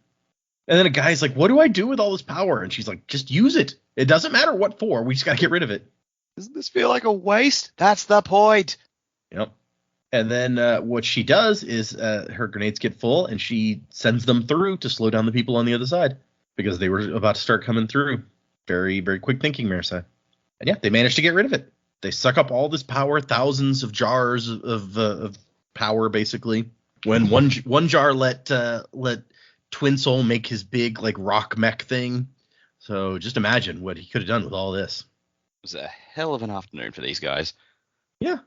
And then a guy's like, what do I do with all this power? And she's like, just use it. It doesn't matter what for. We just got to get rid of it. Doesn't this feel like a waste? That's the point. Yep. And then what she does is her grenades get full and she sends them through to slow down the people on the other side because they were about to start coming through. Very, very quick thinking, Marisi. And yeah, they managed to get rid of it. They suck up all this power, thousands of jars of power, basically. When one jar let Twin Soul make his big like rock mech thing. So just imagine what he could have done with all this. It was a hell of an afternoon for these guys. Yeah.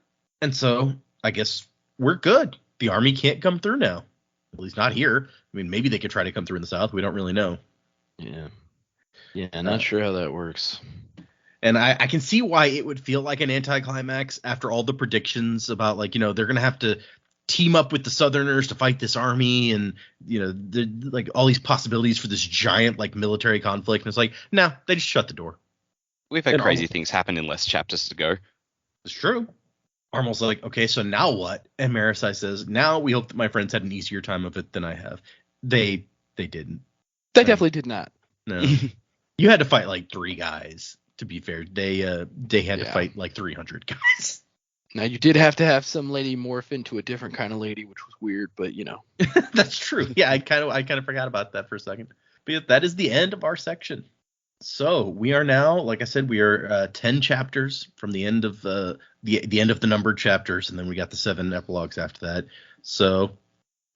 And so I guess we're good. The army can't come through now. At least not here. I mean, maybe they could try to come through in the south. We don't really know. Yeah, not sure how that works. And I can see why it would feel like an anticlimax after all the predictions about, like, they're going to have to team up with the Southerners to fight this army and, like all these possibilities for this giant, like, military conflict. And it's like, no, they just shut the door. We've had crazy things happen in less chapters to go. It's true. Armel's like, okay, so now what? And Marisi says, now we hope that my friends had an easier time of it than I have. They didn't. They definitely did not. No. You had to fight like 3 guys. To be fair, they had to fight like 300 guys. Now you did have to have some lady morph into a different kind of lady, which was weird, but That's true. Yeah, I kind of forgot about that for a second. But yeah, that is the end of our section. So we are now, like I said, we are 10 chapters from the end of the end of the numbered chapters, and then we got the 7 epilogues after that. So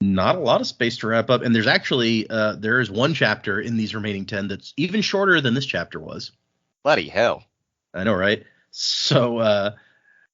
not a lot of space to wrap up. And there's actually there is one chapter in these remaining 10 that's even shorter than this chapter was. Bloody hell. I know, right? So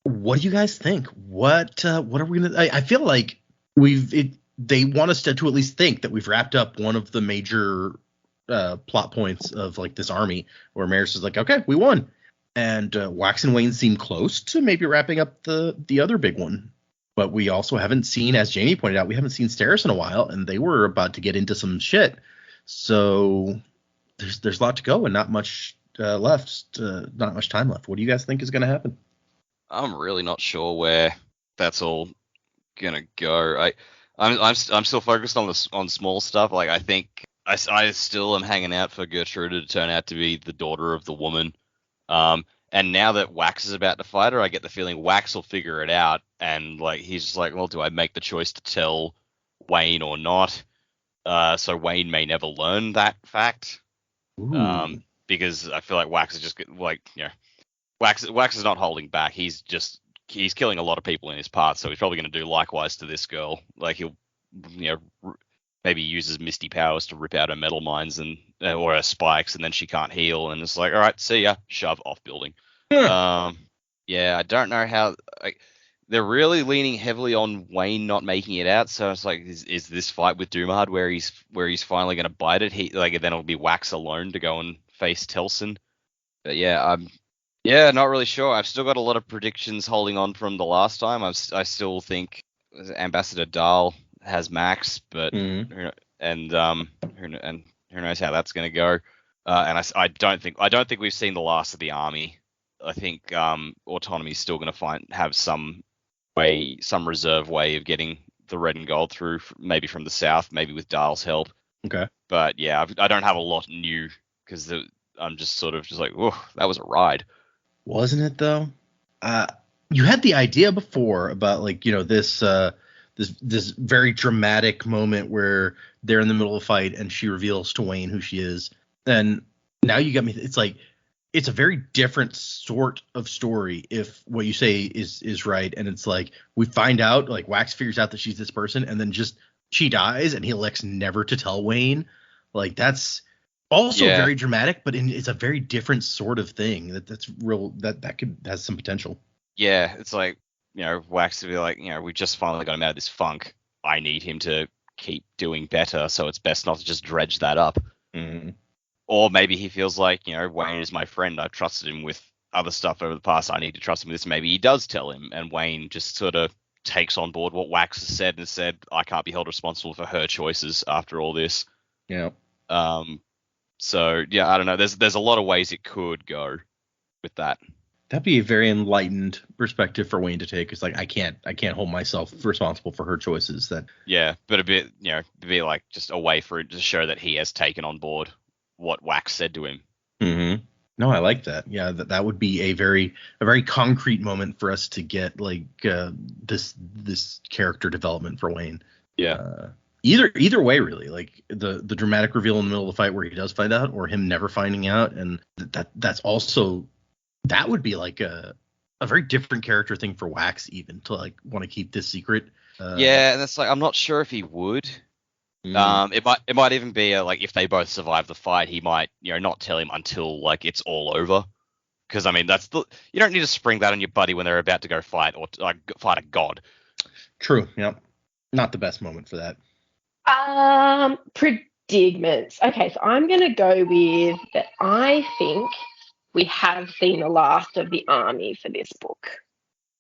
what do you guys think? What are we gonna? I feel like they want us to at least think that we've wrapped up one of the major plot points of like this army, where Maris is like, okay, we won, and Wax and Wayne seem close to maybe wrapping up the other big one. But we also haven't seen, as Jamie pointed out, we haven't seen Steris in a while, and they were about to get into some shit. So there's a lot to go and not much left, not much time left. What do you guys think is going to happen? I'm really not sure where that's all gonna go. I'm still focused on small stuff. Like I think I still am hanging out for Gertrude to turn out to be the daughter of the woman. And now that Wax is about to fight her, I get the feeling Wax will figure it out. And like he's just like, well, do I make the choice to tell Wayne or not? So Wayne may never learn that fact. Because I feel like Wax is just like, Wax is not holding back. He's killing a lot of people in his path, so he's probably going to do likewise to this girl. Like he'll, maybe use his misty powers to rip out her metal mines or her spikes, and then she can't heal, and it's like, all right, see ya, shove off building. I don't know how. They're really leaning heavily on Wayne not making it out, so it's like, is this fight with Doomhard where he's finally going to bite it? Then it'll be Wax alone to go and face Telson. But not really sure. I've still got a lot of predictions holding on from the last time. I still think Ambassador Dahl has Max, but Mhm. who knows how that's going to go. And I don't think we've seen the last of the army. I think Autonomy's still going to have some reserve way of getting the red and gold through, maybe from the south, maybe with Dahl's help. Okay. But yeah, I don't have a lot new because I'm just sort of just like, whoa, that was a ride. Wasn't it though? You had the idea before about like, you know, this very dramatic moment where they're in the middle of a fight and she reveals to Wayne who she is. And now you got me. It's like, it's a very different sort of story if what you say is right. And it's like, we find out, like, Wax figures out that she's this person, and then just she dies and he elects never to tell Wayne. Like, that's also very dramatic, but it's a very different sort of thing. That's real. That has some potential. Yeah, it's like, you know, Wax to be like, you know, we just finally got him out of this funk. I need him to keep doing better, so it's best not to just dredge that up. Mm-hmm. Or maybe he feels like, you know, Wayne is my friend. I've trusted him with other stuff over the past. I need to trust him with this. Maybe he does tell him, and Wayne just sort of takes on board what Wax has said and said, I can't be held responsible for her choices after all this. Yeah. So yeah, I don't know. There's a lot of ways it could go with that. That'd be a very enlightened perspective for Wayne to take. It's like, I can't hold myself responsible for her choices. That but a bit, you know, be like just a way for it to show that he has taken on board what Wax said to him. Mm-hmm. No, I like that. Yeah, that would be a very concrete moment for us to get, like, this character development for Wayne. Yeah. Either way, really, like the dramatic reveal in the middle of the fight where he does find out, or him never finding out, and that's also, that would be like a very different character thing for Wax, even to like want to keep this secret. Yeah, and it's like, I'm not sure if he would. It might even be like, if they both survive the fight, he might, you know, not tell him until like it's all over. Because I mean, you don't need to spring that on your buddy when they're about to go fight or like fight a god. True. Yep. Not the best moment for that. Predicaments. Okay, so I'm gonna go with that. I think we have seen the last of the army for this book.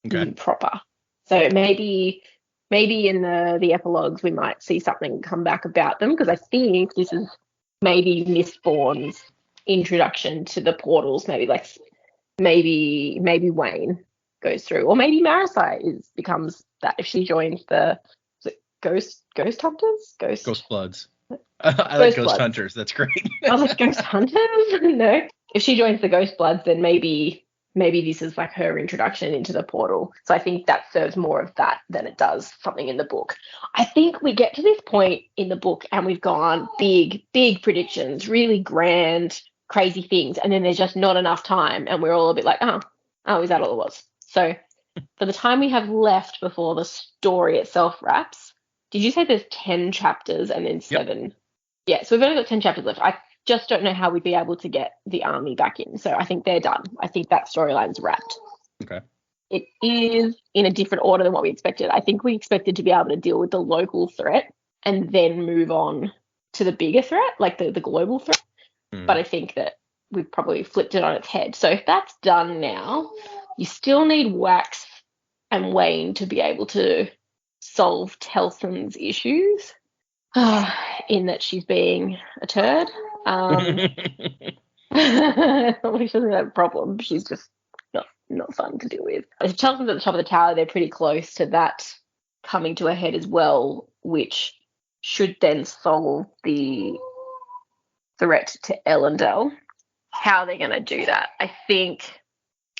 Okay. Proper. So maybe in the epilogues we might see something come back about them, because I think this is maybe Mistborn's introduction to the portals. Maybe Wayne goes through, or maybe Marasai becomes that if she joins the Ghost Hunters? Ghost Bloods. I like Ghost Hunters. That's great. I was like, Ghost Hunters? No. If she joins the Ghost Bloods, then maybe this is like her introduction into the portal. So I think that serves more of that than it does something in the book. I think we get to this point in the book and we've gone big predictions, really grand, crazy things, and then there's just not enough time and we're all a bit like, oh, is that all it was? So for the time we have left before the story itself wraps, did you say there's 10 chapters and then 7? Yep. Yeah, so we've only got 10 chapters left. I just don't know how we'd be able to get the army back in. So I think they're done. I think that storyline's wrapped. Okay. It is in a different order than what we expected. I think we expected to be able to deal with the local threat and then move on to the bigger threat, like the global threat. But I think that we've probably flipped it on its head. So if that's done now, you still need Wax and Wayne to be able to solve Telson's issues, in that she's being a turd. She doesn't have a problem. She's just not fun to deal with. If Telson's at the top of the tower, they're pretty close to that coming to a head as well, which should then solve the threat to Ellendale. How they're going to do that, I think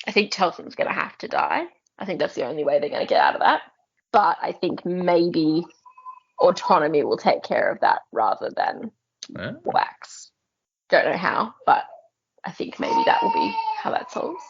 Telson's going to have to die. I think that's the only way they're going to get out of that. But I think maybe Autonomy will take care of that rather than Wax. Don't know how, but I think maybe that will be how that solves.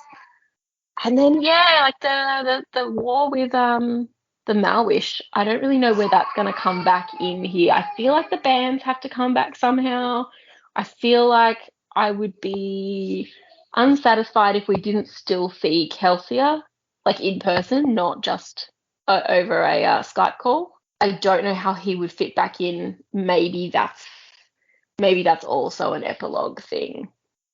And then like the war with the Malwish, I don't really know where that's going to come back in here. I feel like the bands have to come back somehow. I feel like I would be unsatisfied if we didn't still see Kelsia, like in person, not just over a Skype call. I don't know how he would fit back in. Maybe that's also an epilogue thing.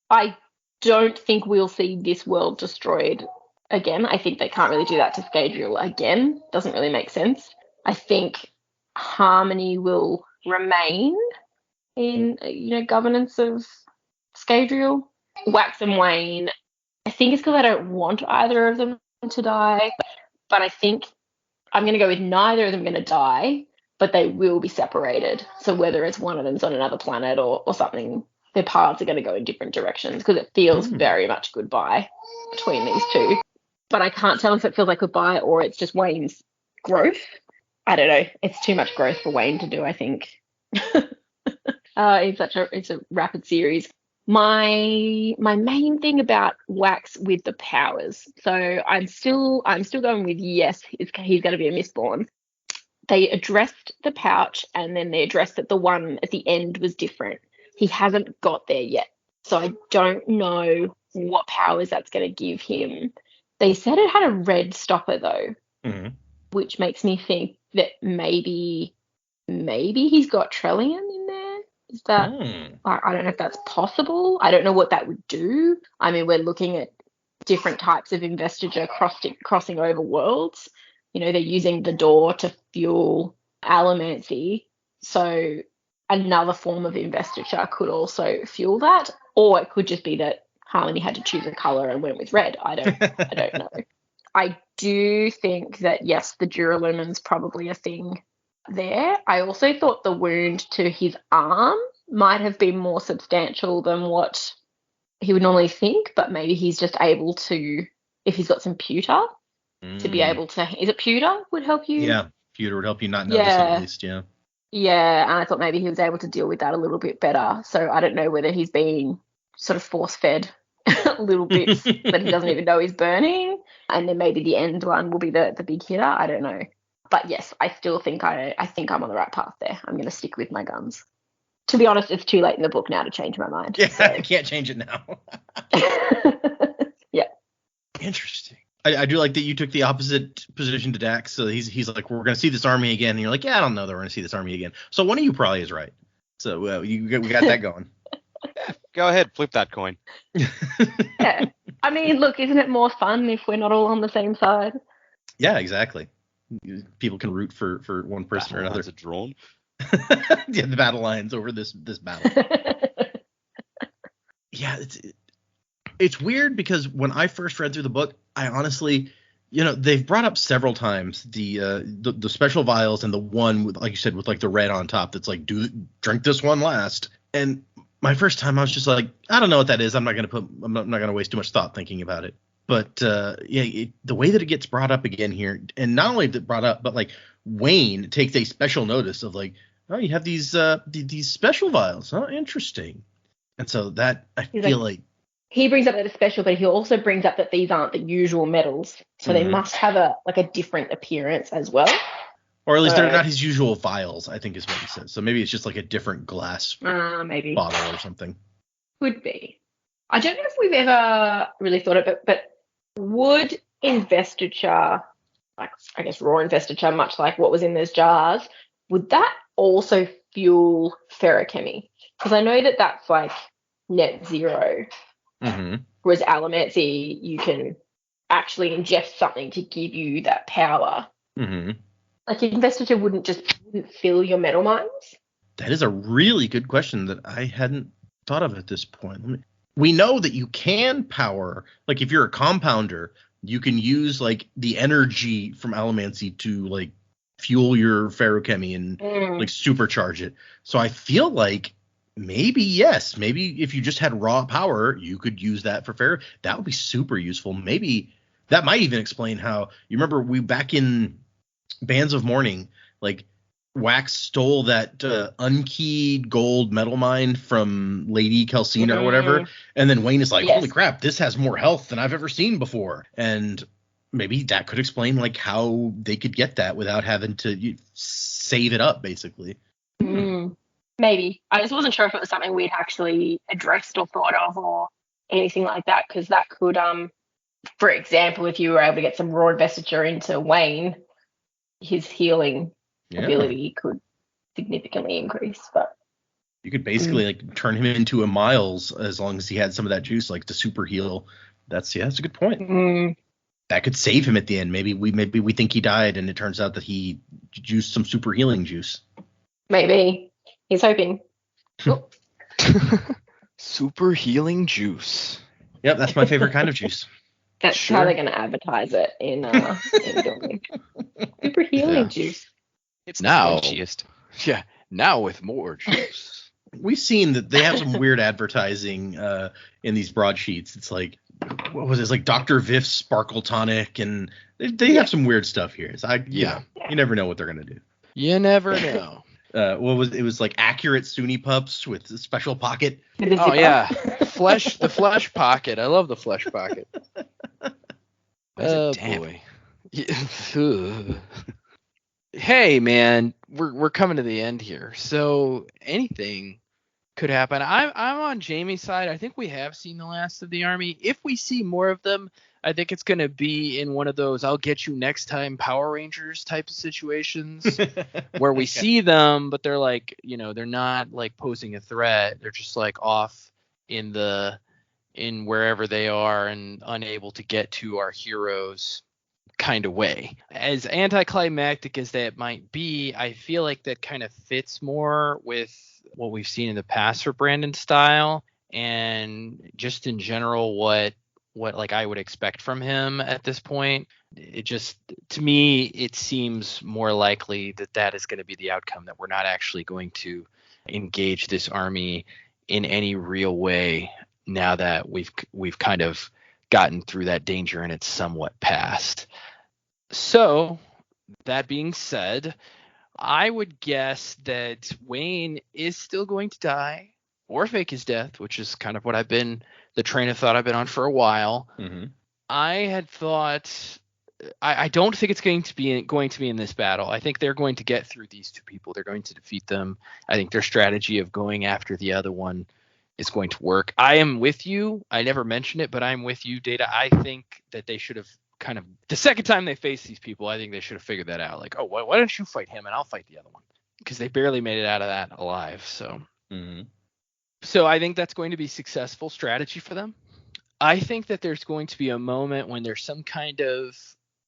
I don't think we'll see this world destroyed again. I think they can't really do that to Scadrial again. Doesn't really make sense. I think Harmony will remain in, governance of Scadrial. Wax and Wayne, I think it's because I don't want either of them to die, but I think I'm going to go with neither of them going to die, but they will be separated. So whether it's one of them's on another planet or something, their paths are going to go in different directions because it feels very much goodbye between these two. But I can't tell if it feels like goodbye or it's just Wayne's growth. I don't know. It's too much growth for Wayne to do, I think. It's a rapid series. My main thing about Wax with the powers. So I'm still going with yes, he's going to be a Mistborn. They addressed the pouch and then they addressed that the one at the end was different. He hasn't got there yet. So I don't know what powers that's going to give him. They said it had a red stopper though, which makes me think that maybe he's got Trellian in there. Is that, I don't know if that's possible. I don't know what that would do. I mean, we're looking at different types of investiture crossing over worlds. They're using the door to fuel allomancy. So another form of investiture could also fuel that. Or it could just be that Harmony had to choose a colour and went with red. I don't know. I do think that, yes, the Duralumin's probably a thing there. I also thought the wound to his arm might have been more substantial than what he would normally think, but maybe he's just able to, if he's got some pewter, to be able to, is it pewter would help you? Yeah, pewter would help you not notice it at least, yeah. Yeah, and I thought maybe he was able to deal with that a little bit better. So I don't know whether he's being sort of force-fed little bits that he doesn't even know he's burning, and then maybe the end one will be the big hitter. I don't know. But yes, I still think I think I'm on the right path there. I'm going to stick with my guns. To be honest, it's too late in the book now to change my mind. Yeah, so. I can't change it now. Yeah. Interesting. I do like that you took the opposite position to Dax. So he's like, we're going to see this army again. And you're like, yeah, I don't know that we're going to see this army again. So one of you probably is right. So we got that going. Yeah, go ahead, flip that coin. Yeah. I mean, look, isn't it more fun if we're not all on the same side? Yeah, exactly. People can root for one person or another. Are drawn. Yeah, the battle lines over this battle. Yeah, it's weird because when I first read through the book, I honestly, they've brought up several times the special vials and the one with, like you said, with like the red on top that's like, drink this one last. And my first time I was just like, I don't know what that is. I'm not gonna waste too much thought thinking about it. But the way that it gets brought up again here, and not only brought up, but like Wayne takes a special notice of like, oh, you have these special vials. Oh, interesting. And so that I feel like he brings up that it's special, but he also brings up that these aren't the usual metals, so they must have a different appearance as well. Or at least they're not his usual vials, I think is what he says. So maybe it's just like a different glass maybe bottle or something. Could be. I don't know if we've ever really thought of it, but would investiture, like I guess raw investiture, much like what was in those jars, would that also fuel ferrochemy? Because I know that that's like net zero. Whereas allomancy, you can actually ingest something to give you that power. Like investiture wouldn't fill your metal mines? That is a really good question that I hadn't thought of at this point. We know that you can power, like if you're a compounder, you can use like the energy from allomancy to like fuel your ferrochemy and like supercharge it. So I feel like maybe if you just had raw power, you could use that for ferro. That would be super useful. Maybe that might even explain how, you remember we back in Bands of Mourning, like Wax stole that unkeyed gold metal mine from Lady Kelsina or whatever, and then Wayne is like, holy crap, this has more health than I've ever seen before. And maybe that could explain like how they could get that without having to save it up, basically. Maybe. I just wasn't sure if it was something we'd actually addressed or thought of or anything like that, because that could, for example, if you were able to get some raw investiture into Wayne, his healing ability could significantly increase. But you could basically like turn him into a Miles as long as he had some of that juice, like to super heal. That's a good point. That could save him at the end. Maybe we think he died, and it turns out that he juice some super healing juice. Maybe he's hoping. Oh, Super healing juice. Yep, that's my favorite kind of juice. that's Sure. how they're going to advertise it in building. Super healing Yeah. juice. It's Now- the squinchiest. Yeah. Now with more juice. We've seen that they have some weird advertising in these broadsheets. It's like, what was it? It's like Dr. Vif's Sparkle Tonic, and they have some weird stuff here. So you never know what they're gonna do. You never know. It was like accurate Suni pups with a special pocket. With a Oh zipper. yeah, the flesh pocket. I love the flesh pocket. Oh damp? boy. Yeah. Ugh. Hey man, we're coming to the end here. So anything could happen. I'm on Jamie's side. I think we have seen the last of the army. If we see more of them, I think it's going to be in one of those "I'll get you next time" Power Rangers type of situations where we see them, but they're like, they're not like posing a threat. They're just like off in wherever they are and unable to get to our heroes kind of way. As anticlimactic as that might be, I feel like that kind of fits more with what we've seen in the past for Brandon's style, and just in general what like I would expect from him at this point. It just, to me, it seems more likely that is going to be the outcome, that we're not actually going to engage this army in any real way now that we've kind of gotten through that danger and it's somewhat past. So that being said, I would guess that Wayne is still going to die or fake his death, which is kind of the train of thought I've been on for a while. Mm-hmm. I had thought, I don't think it's going to be in this battle. I think they're going to get through these two people. They're going to defeat them. I think their strategy of going after the other one is going to work. I am with you. I never mentioned it, but I'm with you, Data. I think that they should have kind of, the second time they face these people, I think they should have figured that out. Like, oh, why don't you fight him and I'll fight the other one? Because they barely made it out of that alive. So. Mm-hmm. So I think that's going to be successful strategy for them. I think that there's going to be a moment when there's some kind of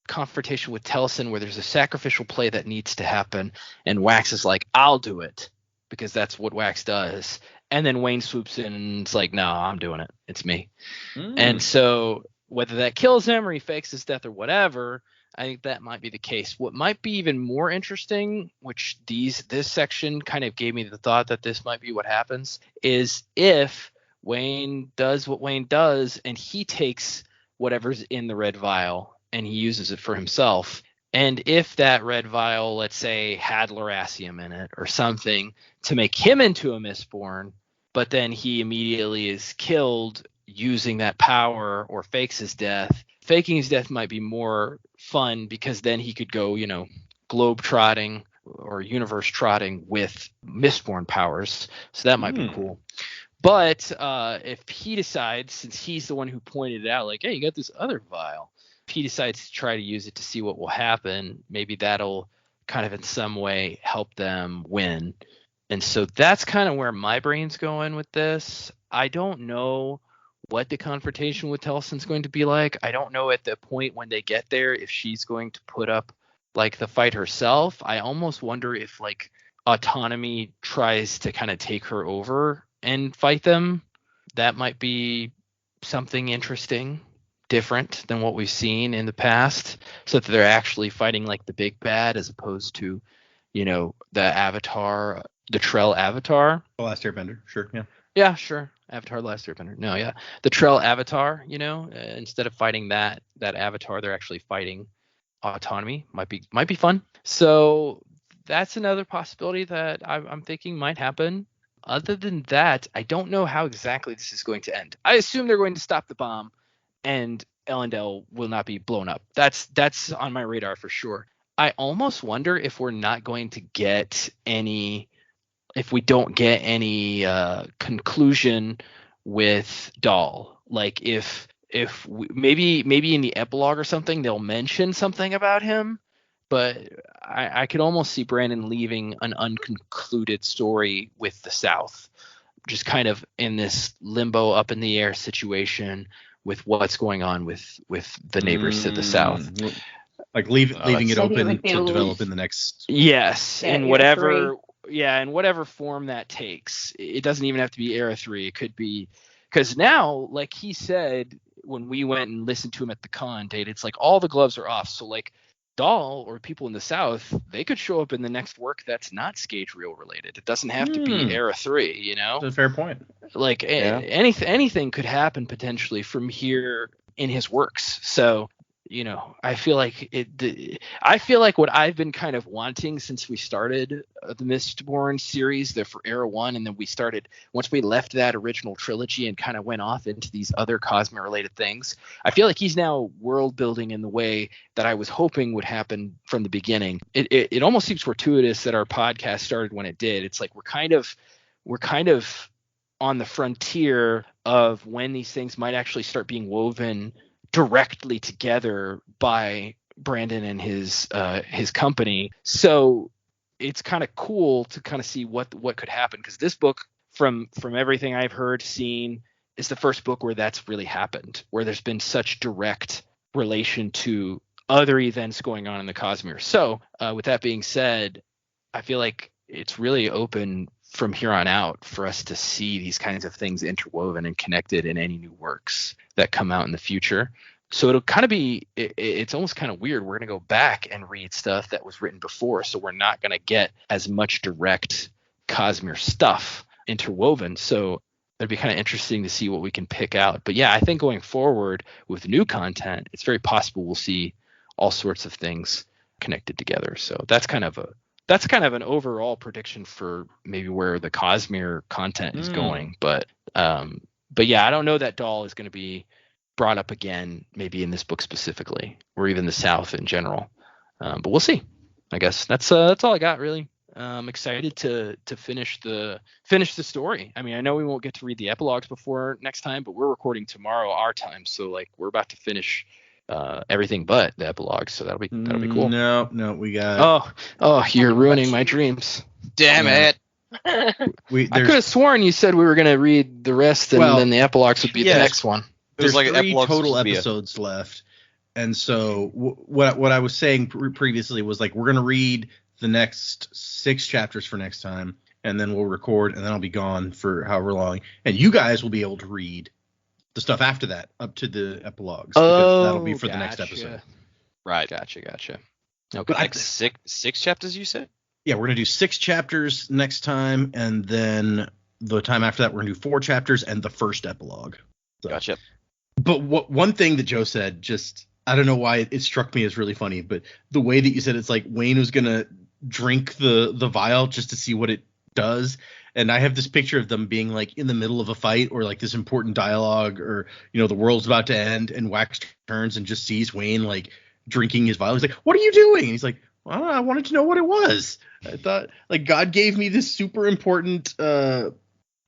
confrontation with Telson where there's a sacrificial play that needs to happen, and Wax is like, I'll do it, because that's what Wax does. And then Wayne swoops in and is like, no, I'm doing it. It's me. And so whether that kills him or he fakes his death or whatever, I think that might be the case. What might be even more interesting, which this section kind of gave me the thought that this might be what happens, is if Wayne does what Wayne does and he takes whatever's in the red vial and he uses it for himself. And if that red vial, let's say, had Lerasium in it or something to make him into a Mistborn, but then he immediately is killed using that power or fakes his death. Faking his death might be more fun because then he could go, globe trotting or universe trotting with Mistborn powers. So that might be cool. But if he decides, since he's the one who pointed it out, like, hey, you got this other vial, if he decides to try to use it to see what will happen, maybe that'll kind of in some way help them win. And so that's kind of where my brain's going with this. I don't know what the confrontation with Telson's going to be like. I don't know at the point when they get there if she's going to put up like the fight herself. I almost wonder if like Autonomy tries to kind of take her over and fight them. That might be something interesting, different than what we've seen in the past, so that they're actually fighting like the big bad as opposed to, the Avatar, the Trell Avatar. The Last Airbender, sure, yeah. Yeah, sure. Avatar Last Airbender. No, yeah. The Trell Avatar, instead of fighting that Avatar, they're actually fighting Autonomy. Might be fun. So that's another possibility that I'm thinking might happen. Other than that, I don't know how exactly this is going to end. I assume they're going to stop the bomb and Elendel will not be blown up. That's on my radar for sure. I almost wonder if we're not going to get any, if we don't get any conclusion with Dahl. Like if maybe in the epilogue or something they'll mention something about him, but I could almost see Brandon leaving an unconcluded story with the South, just kind of in this limbo up in the air situation with what's going on with the neighbors to the South. Like leaving it Maybe it open would be to a develop loose- in the next. Yes, Yeah, in era whatever in whatever form that takes. It doesn't even have to be Era 3. It could be, because now, like he said when we went and listened to him at the con date, it's like all the gloves are off. So like Dahl or people in the South, they could show up in the next work that's not Skate Reel related. It doesn't have to be Era 3, you know? That's a fair point. Like anything could happen potentially from here in his works. So, you know, I feel like what I've been kind of wanting since we started the Mistborn series, there for Era 1, and then we started, once we left that original trilogy and kind of went off into these other Cosmere related things, I feel like he's now world building in the way that I was hoping would happen from the beginning. It almost seems fortuitous that our podcast started when it did. It's like we're kind of on the frontier of when these things might actually start being woven directly together by Brandon and his company. So it's kind of cool to kind of see what could happen, because this book, from everything I've heard, seen, is the first book where that's really happened, where there's been such direct relation to other events going on in the Cosmere. So with that being said, I feel like it's really open from here on out for us to see these kinds of things interwoven and connected in any new works that come out in the future. So it'll kind of be, it's almost kind of weird. We're going to go back and read stuff that was written before, so we're not going to get as much direct Cosmere stuff interwoven. So it'd be kind of interesting to see what we can pick out. But yeah, I think going forward with new content, it's very possible we'll see all sorts of things connected together. So that's kind of an overall prediction for maybe where the Cosmere content is going. But yeah, I don't know that Dahl is going to be brought up again, maybe in this book specifically, or even the South in general. But we'll see. I guess that's all I got, really. I'm excited to finish the story. I mean, I know we won't get to read the epilogues before next time, but we're recording tomorrow our time, so like we're about to finish everything but the epilogues, so that'll be cool. No, we got. Oh, you're ruining my dreams. Damn it. I could have sworn you said we were going to read the rest, and then the epilogues would be the next one. There's like 3 total episodes left, and so what I was saying previously was like we're gonna read the next 6 chapters for next time, and then we'll record, and then I'll be gone for however long, and you guys will be able to read the stuff after that up to the epilogues. Because that'll be for the next episode. Right. Gotcha. Okay. But like six chapters, you said? Yeah, we're gonna do 6 chapters next time, and then the time after that we're gonna do 4 chapters and the first epilogue. So. Gotcha. But one thing that Joe said, just I don't know why it struck me as really funny, but the way that you said it's like Wayne was gonna drink the vial just to see what it does, and I have this picture of them being like in the middle of a fight or like this important dialogue, or the world's about to end, and Wax turns and just sees Wayne like drinking his vial. He's like, "What are you doing?" And he's like, "Well, I wanted to know what it was. I thought like God gave me this super important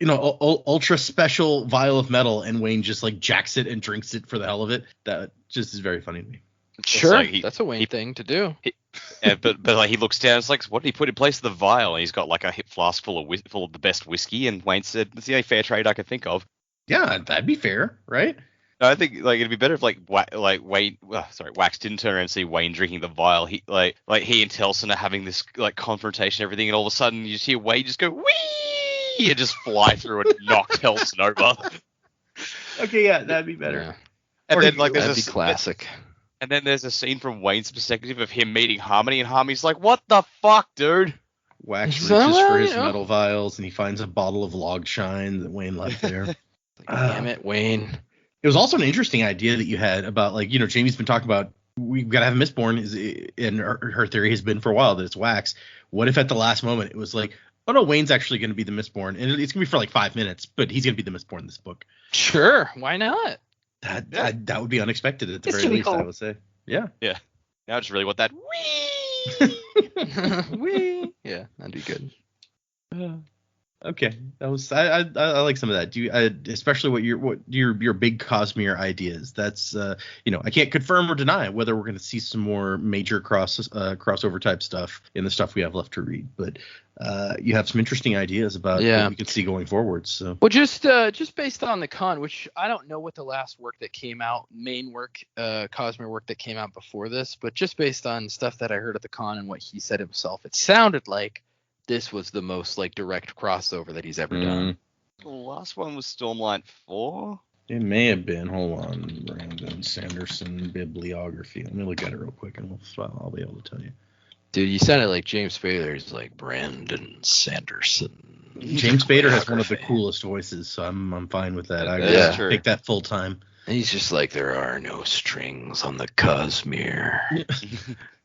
ultra special vial of metal," and Wayne just like jacks it and drinks it for the hell of it. That just is very funny to me. Sure, like that's a Wayne thing to do. But like he looks down, it's like, what did he put in place of the vial? And he's got like a hip flask full of the best whiskey, and Wayne said, "It's the only fair trade I can think of." Yeah, that'd be fair, right? No, I think like it'd be better if Wax didn't turn around and see Wayne drinking the vial. He like he and Telson are having this like confrontation, and everything, and all of a sudden you just hear Wayne just go wee and just fly through and knock Telson over. Okay, yeah, that'd be better. Yeah. And then like That'd be classic. And then there's a scene from Wayne's perspective of him meeting Harmony, and Harmony's like, "What the fuck, dude?" Wax Is reaches that for his right? metal vials, and he finds a bottle of log shine that Wayne left there. Damn it, Wayne. It was also an interesting idea that you had about like, Jamie's been talking about we've got to have a Mistborn, and her theory has been for a while that it's Wax. What if at the last moment it was like, oh no, Wayne's actually going to be the Mistborn, and it's going to be for like 5 minutes, but he's going to be the Mistborn in this book. Sure, why not? That would be unexpected at the It's very gonna be least, cool. I would say. Yeah. Yeah. Now I just really want that wee. Wee. Yeah, that'd be good. Okay, that was I like some of that. Do you especially what your big Cosmere ideas? That's I can't confirm or deny whether we're going to see some more major crossover type stuff in the stuff we have left to read, but you have some interesting ideas about what we could see going forward. So well, just based on the con, which I don't know what the last work that came out, main work, Cosmere work that came out before this, but just based on stuff that I heard at the con and what he said himself, it sounded like this was the most like direct crossover that he's ever done. The last one was Stormlight 4. It may have been. Hold on, Brandon Sanderson bibliography. Let me look at it real quick, and I'll be able to tell you. Dude, you sounded like James Spader. He's like Brandon Sanderson. James Spader has one of the coolest voices, so I'm fine with that. I true. take that full time. And he's just like, there are no strings on the Cosmere.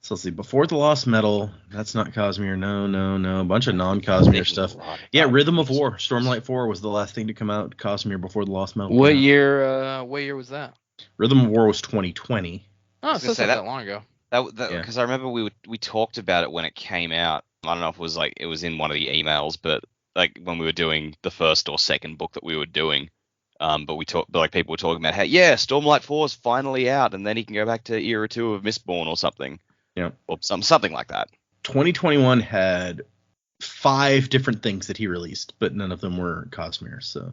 So let's see. Before the Lost Metal, that's not Cosmere. No. A bunch of non-Cosmere stuff. Yeah, Rhythm of War. Stormlight 4 was the last thing to come out. Cosmere before the Lost Metal. What year? What year was that? Rhythm of War was 2020. Oh, so that's not that long ago. Because I remember we talked about it when it came out. I don't know if it was in one of the emails, but like when we were doing the first or second book that we were doing. But people were talking about how Stormlight 4 is finally out, and then he can go back to Era 2 of Mistborn or something. Yeah, or something like that. 2021 had 5 different things that he released, but none of them were Cosmere. So,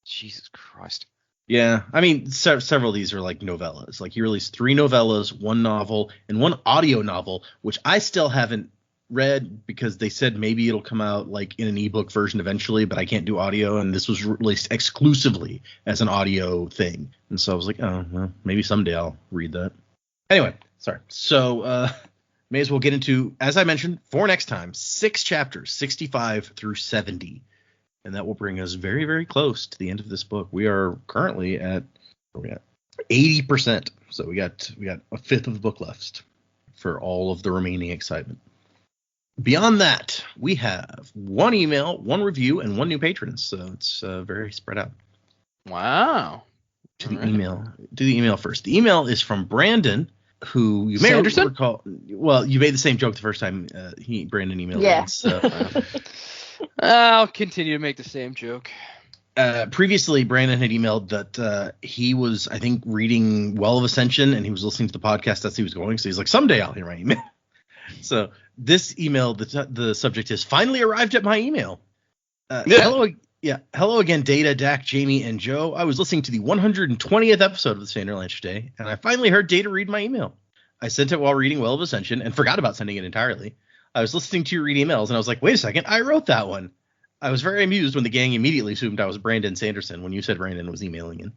Jesus Christ. Yeah, I mean, several of these are like novellas. Like he released 3 novellas, 1 novel, and 1 audio novel, which I still haven't read because they said maybe it'll come out like in an ebook version eventually, but I can't do audio, and this was released exclusively as an audio thing. And so I was like, oh, well, maybe someday I'll read that. Anyway, sorry. So may as well get into, as I mentioned, for next time, 6 chapters, 65 through 70. And that will bring us very, very close to the end of this book. We are currently at 80%. So we got a fifth of the book left for all of the remaining excitement. Beyond that, we have 1 email, 1 review, and 1 new patron. So it's very spread out. Wow. To the email first. The email is from Brandon, who you may recall. Well, you made the same joke the first time Brandon emailed. Yeah. In, so, I'll continue to make the same joke. Previously, Brandon had emailed that he was, I think, reading Well of Ascension, and he was listening to the podcast as he was going. So he's like, someday I'll hear my email. So this email, the subject is finally arrived at my email. Hello again, Data, Dak, Jamie, and Joe. I was listening to the 120th episode of the Sanderlanche today, and I finally heard Data read my email. I sent it while reading Well of Ascension and forgot about sending it entirely. I was listening to you read emails, and I was like, wait a second, I wrote that one. I was very amused when the gang immediately assumed I was Brandon Sanderson when you said Brandon was emailing in.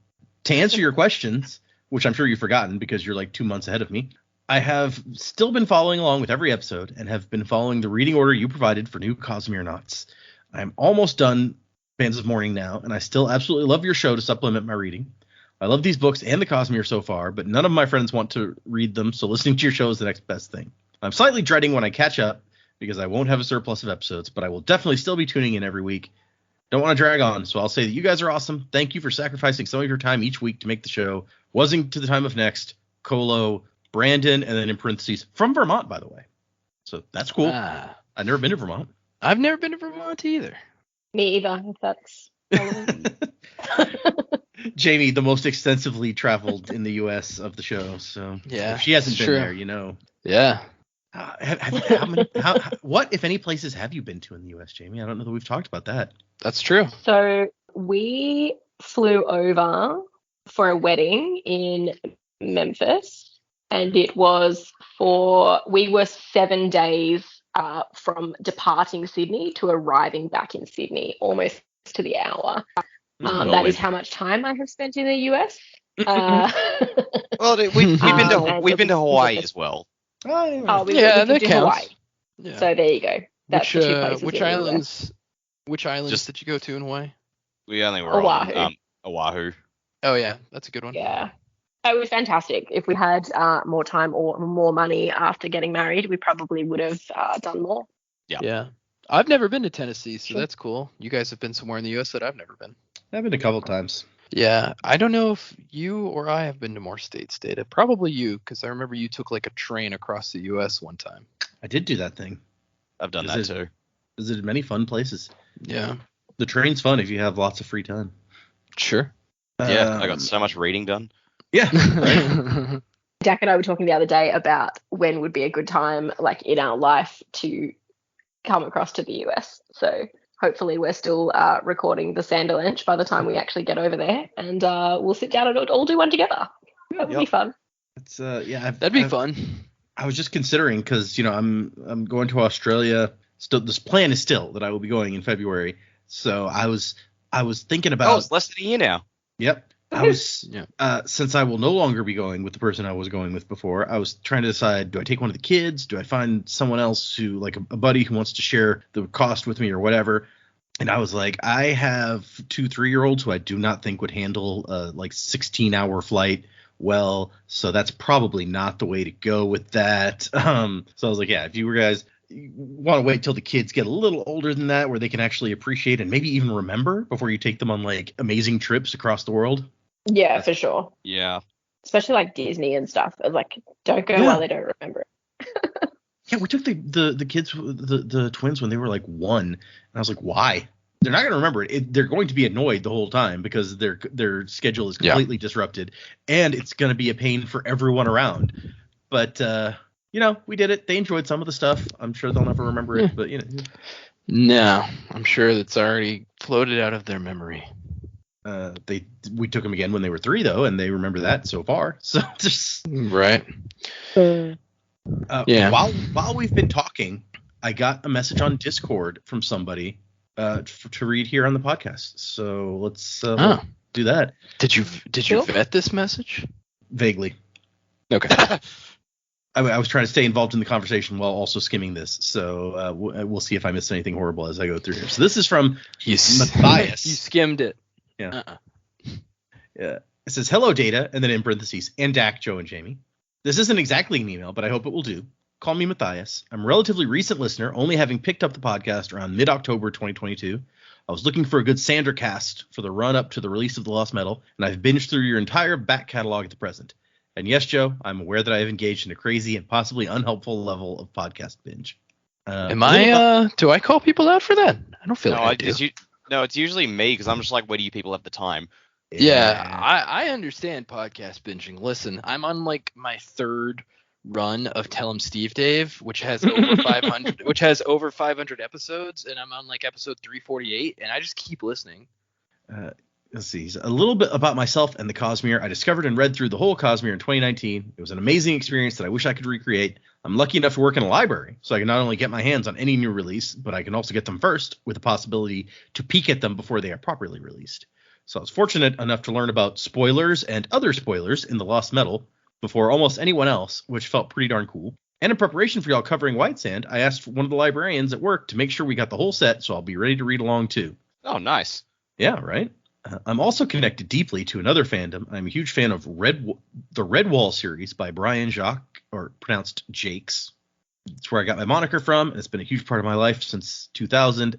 To answer your questions, which I'm sure you've forgotten because you're like 2 months ahead of me, I have still been following along with every episode and have been following the reading order you provided for new Cosmere Knots. I'm almost done Bands of Mourning now, and I still absolutely love your show to supplement my reading. I love these books and the Cosmere so far, but none of my friends want to read them, so listening to your show is the next best thing. I'm slightly dreading when I catch up because I won't have a surplus of episodes, but I will definitely still be tuning in every week. Don't want to drag on, so I'll say that you guys are awesome. Thank you for sacrificing some of your time each week to make the show. Wasn't to the time of next, Colo, Brandon, and then in parentheses, from Vermont, by the way. So that's cool. I've never been to Vermont. I've never been to Vermont either. Me either, if that's Jamie, the most extensively traveled in the U.S. of the show. So yeah, if she hasn't been there, you know. Yeah. What, if any, places have you been to in the U.S., Jamie? I don't know that we've talked about that. That's true. So we flew over for a wedding in Memphis, and we were 7 days from departing Sydney to arriving back in Sydney, almost to the hour. That is how much time I have spent in the US. Well, we've been to Hawaii as well. We've been to Hawaii. Yeah. So there you go. That's the 2 places. Which islands did you go to in Hawaii? We only were Oahu. on Oahu. Oh yeah, that's a good one. Yeah. It was fantastic. If we had more time or more money after getting married, we probably would have done more. Yeah. I've never been to Tennessee, so that's cool. You guys have been somewhere in the U.S. that I've never been. I've been a couple times. Yeah. I don't know if you or I have been to more states, Data. Probably you, because I remember you took like a train across the U.S. one time. I did do that thing. I've done that too. Visited many fun places. Yeah. The train's fun if you have lots of free time. Sure. Yeah, I got so much reading done. Yeah. Right? Jack and I were talking the other day about when would be a good time, like in our life, to come across to the US. So hopefully we're still recording the Sanderlanche by the time we actually get over there, and we'll sit down and all do one together. That would be fun. It's yeah. That'd be fun. I was just considering because I'm going to Australia. Still, this plan is still that I will be going in February. So I was thinking about. Oh, it's less than a year now. Yep. I was since I will no longer be going with the person I was going with before. I was trying to decide: do I take one of the kids? Do I find someone else who, like a buddy who wants to share the cost with me or whatever? And I was like, I have 2 3-year-olds who I do not think would handle a 16-hour flight well, so that's probably not the way to go with that. So I was like, yeah, if you guys want to wait till the kids get a little older than that, where they can actually appreciate and maybe even remember before you take them on like amazing trips across the world. Yeah, for sure. Yeah. Especially like Disney and stuff. Like, don't go while they don't remember it. Yeah, we took the kids, the twins, when they were like 1, and I was like, why? They're not going to remember it. They're going to be annoyed the whole time because their schedule is completely disrupted, and it's going to be a pain for everyone around. But we did it. They enjoyed some of the stuff. I'm sure they'll never remember it, but No, I'm sure that's already floated out of their memory. We took them again when they were 3 though, and they remember that so far. So just right. While we've been talking, I got a message on Discord from somebody to read here on the podcast. So let's do that. Did you vet this message? Vaguely. Okay. I was trying to stay involved in the conversation while also skimming this. So we'll see if I missed anything horrible as I go through here. So this is from Matthias. You skimmed it. Yeah. Yeah. It says, hello, Data, and then in parentheses, and Dak, Joe, and Jamie. This isn't exactly an email, but I hope it will do. Call me Matthias. I'm a relatively recent listener, only having picked up the podcast around mid-October 2022. I was looking for a good Sander cast for the run-up to the release of The Lost Metal, and I've binged through your entire back catalog at the present. And yes, Joe, I'm aware that I have engaged in a crazy and possibly unhelpful level of podcast binge. Do I call people out for that? I don't feel like I do. No, it's usually me because I'm just like, where do you people have the time? Yeah, I understand podcast binging. Listen, I'm on like my 3rd run of Tell 'em Steve Dave, which has over 500 episodes, and I'm on like episode 348, and I just keep listening. Let's see. A little bit about myself and the Cosmere. I discovered and read through the whole Cosmere in 2019. It was an amazing experience that I wish I could recreate. I'm lucky enough to work in a library, so I can not only get my hands on any new release, but I can also get them first with the possibility to peek at them before they are properly released. So I was fortunate enough to learn about spoilers and other spoilers in The Lost Metal before almost anyone else, which felt pretty darn cool. And in preparation for y'all covering White Sand, I asked one of the librarians at work to make sure we got the whole set, so I'll be ready to read along too. Oh, nice. Yeah, right? I'm also connected deeply to another fandom. I'm a huge fan of the Redwall series by Brian Jacques, or pronounced Jakes. It's where I got my moniker from, and it's been a huge part of my life since 2000.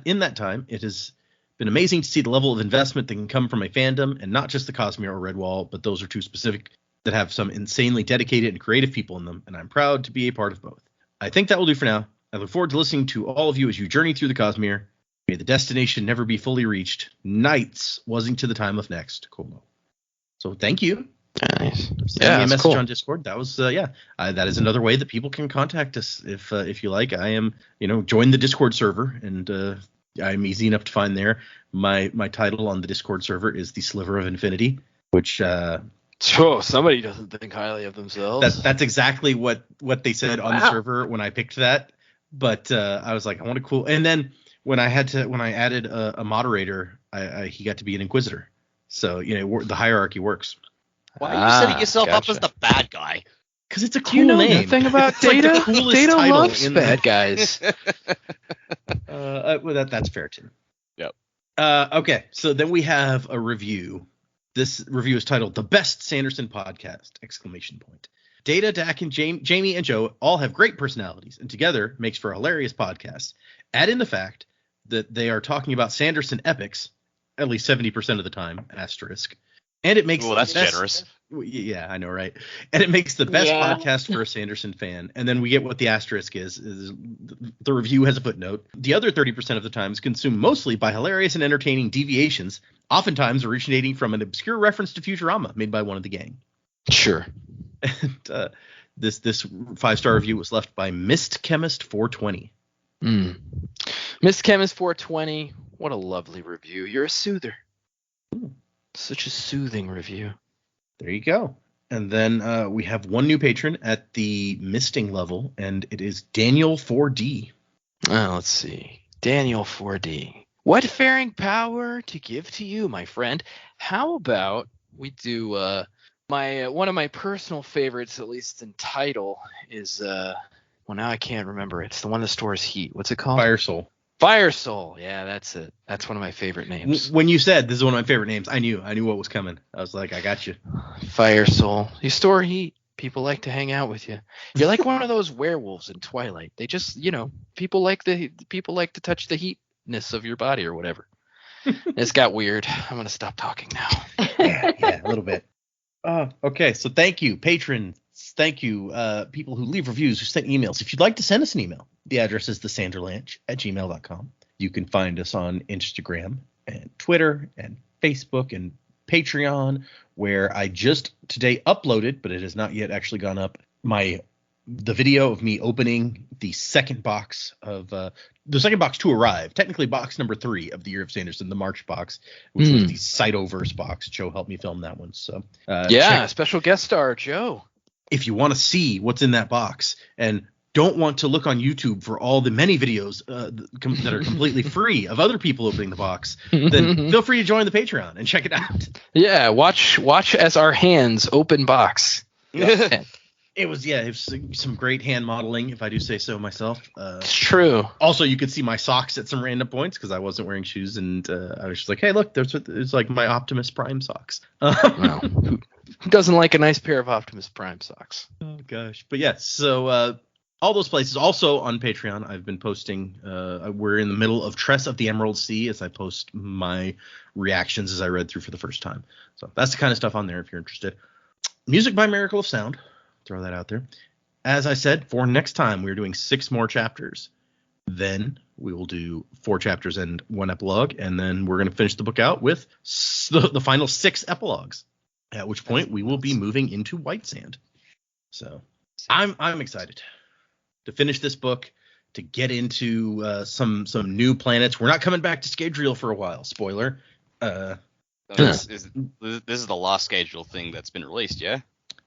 In that time, it has been amazing to see the level of investment that can come from a fandom, and not just the Cosmere or Redwall, but those are two specific that have some insanely dedicated and creative people in them, and I'm proud to be a part of both. I think that will do for now. I look forward to listening to all of you as you journey through the Cosmere. May the destination never be fully reached. Knights wasing to the time of next. Como. So thank you. Nice. Send me a message on Discord. That was that is another way that people can contact us if you like. I am join the Discord server, and I'm easy enough to find there. My title on the Discord server is the Sliver of Infinity, which somebody doesn't think highly of themselves. That's exactly what they said on the server when I picked that. But I was like, I want a cool. And then when I added a moderator, he got to be an Inquisitor. So the hierarchy works. Why are you setting yourself up as the bad guy? Because it's a cool name. Nothing about Data? Like the coolest Data title loves bad guys. Well, that's fair too. Yep. Okay, so then we have a review. This review is titled "The Best Sanderson Podcast!" ! Data, Dak, and Jamie and Joe all have great personalities, and together makes for a hilarious podcast. Add in the fact that they are talking about Sanderson epics at least 70% of the time. Asterisk. And it makes that's generous. Yeah, I know, right? And it makes the best Yeah. podcast for a Sanderson fan. And then we get what the asterisk is the review has a footnote. The other 30% of the time is consumed mostly by hilarious and entertaining deviations, oftentimes originating from an obscure reference to Futurama made by one of the gang. Sure. And this 5-star review was left by Mist Chemist 420. Miss Chemist 420, what a lovely review. You're a soother. Such a soothing review. There you go. And then we have one new patron at the misting level, and it is Daniel 4D. Let's see. Daniel 4D. What faring power to give to you, my friend? How about we do one of my personal favorites, at least in title, is well, now I can't remember it. It's the one that stores heat. What's it called? Fire Soul. Fire Soul. Yeah, that's it. That's one of my favorite names. When you said this is one of my favorite names, I knew what was coming. I was like, I got you. Fire Soul. You store heat. People like to hang out with you. You're like one of those werewolves in Twilight. They just, people like to touch the heatness of your body or whatever. It's got weird. I'm gonna stop talking now. Yeah, a little bit. Okay, so thank you, patrons. Thank you, people who leave reviews, who send emails. If you'd like to send us an email, the address is thesanderlanche@gmail.com. You can find us on Instagram and Twitter and Facebook and Patreon, where I just today uploaded, but it has not yet actually gone up, the video of me opening the second box to arrive. Technically box number 3 of the Year of Sanderson, the March box, which was the Cytoverse box. Joe helped me film that one. So special guest star Joe. If you want to see what's in that box and don't want to look on YouTube for all the many videos that are completely free of other people opening the box, then feel free to join the Patreon and check it out. Yeah, watch as our hands open box. Yeah. It was some great hand modeling, if I do say so myself. It's true. Also, you could see my socks at some random points because I wasn't wearing shoes, and I was just like, hey, look, there's like my Optimus Prime socks. Wow. Who doesn't like a nice pair of Optimus Prime socks? Oh, gosh. But yeah, so all those places. Also on Patreon, I've been posting. We're in the middle of Tress of the Emerald Sea as I post my reactions as I read through for the first time. So that's the kind of stuff on there if you're interested. Music by Miracle of Sound. Throw that out there. As I said, for next time, we're doing 6 more chapters. Then we will do 4 chapters and 1 epilogue, and then we're going to finish the book out with the final 6 epilogues. At which point we will be moving into White Sand. So I'm excited to finish this book, to get into some new planets. We're not coming back to Scadrial for a while. Spoiler. This is the last Scadrial thing that's been released, yeah?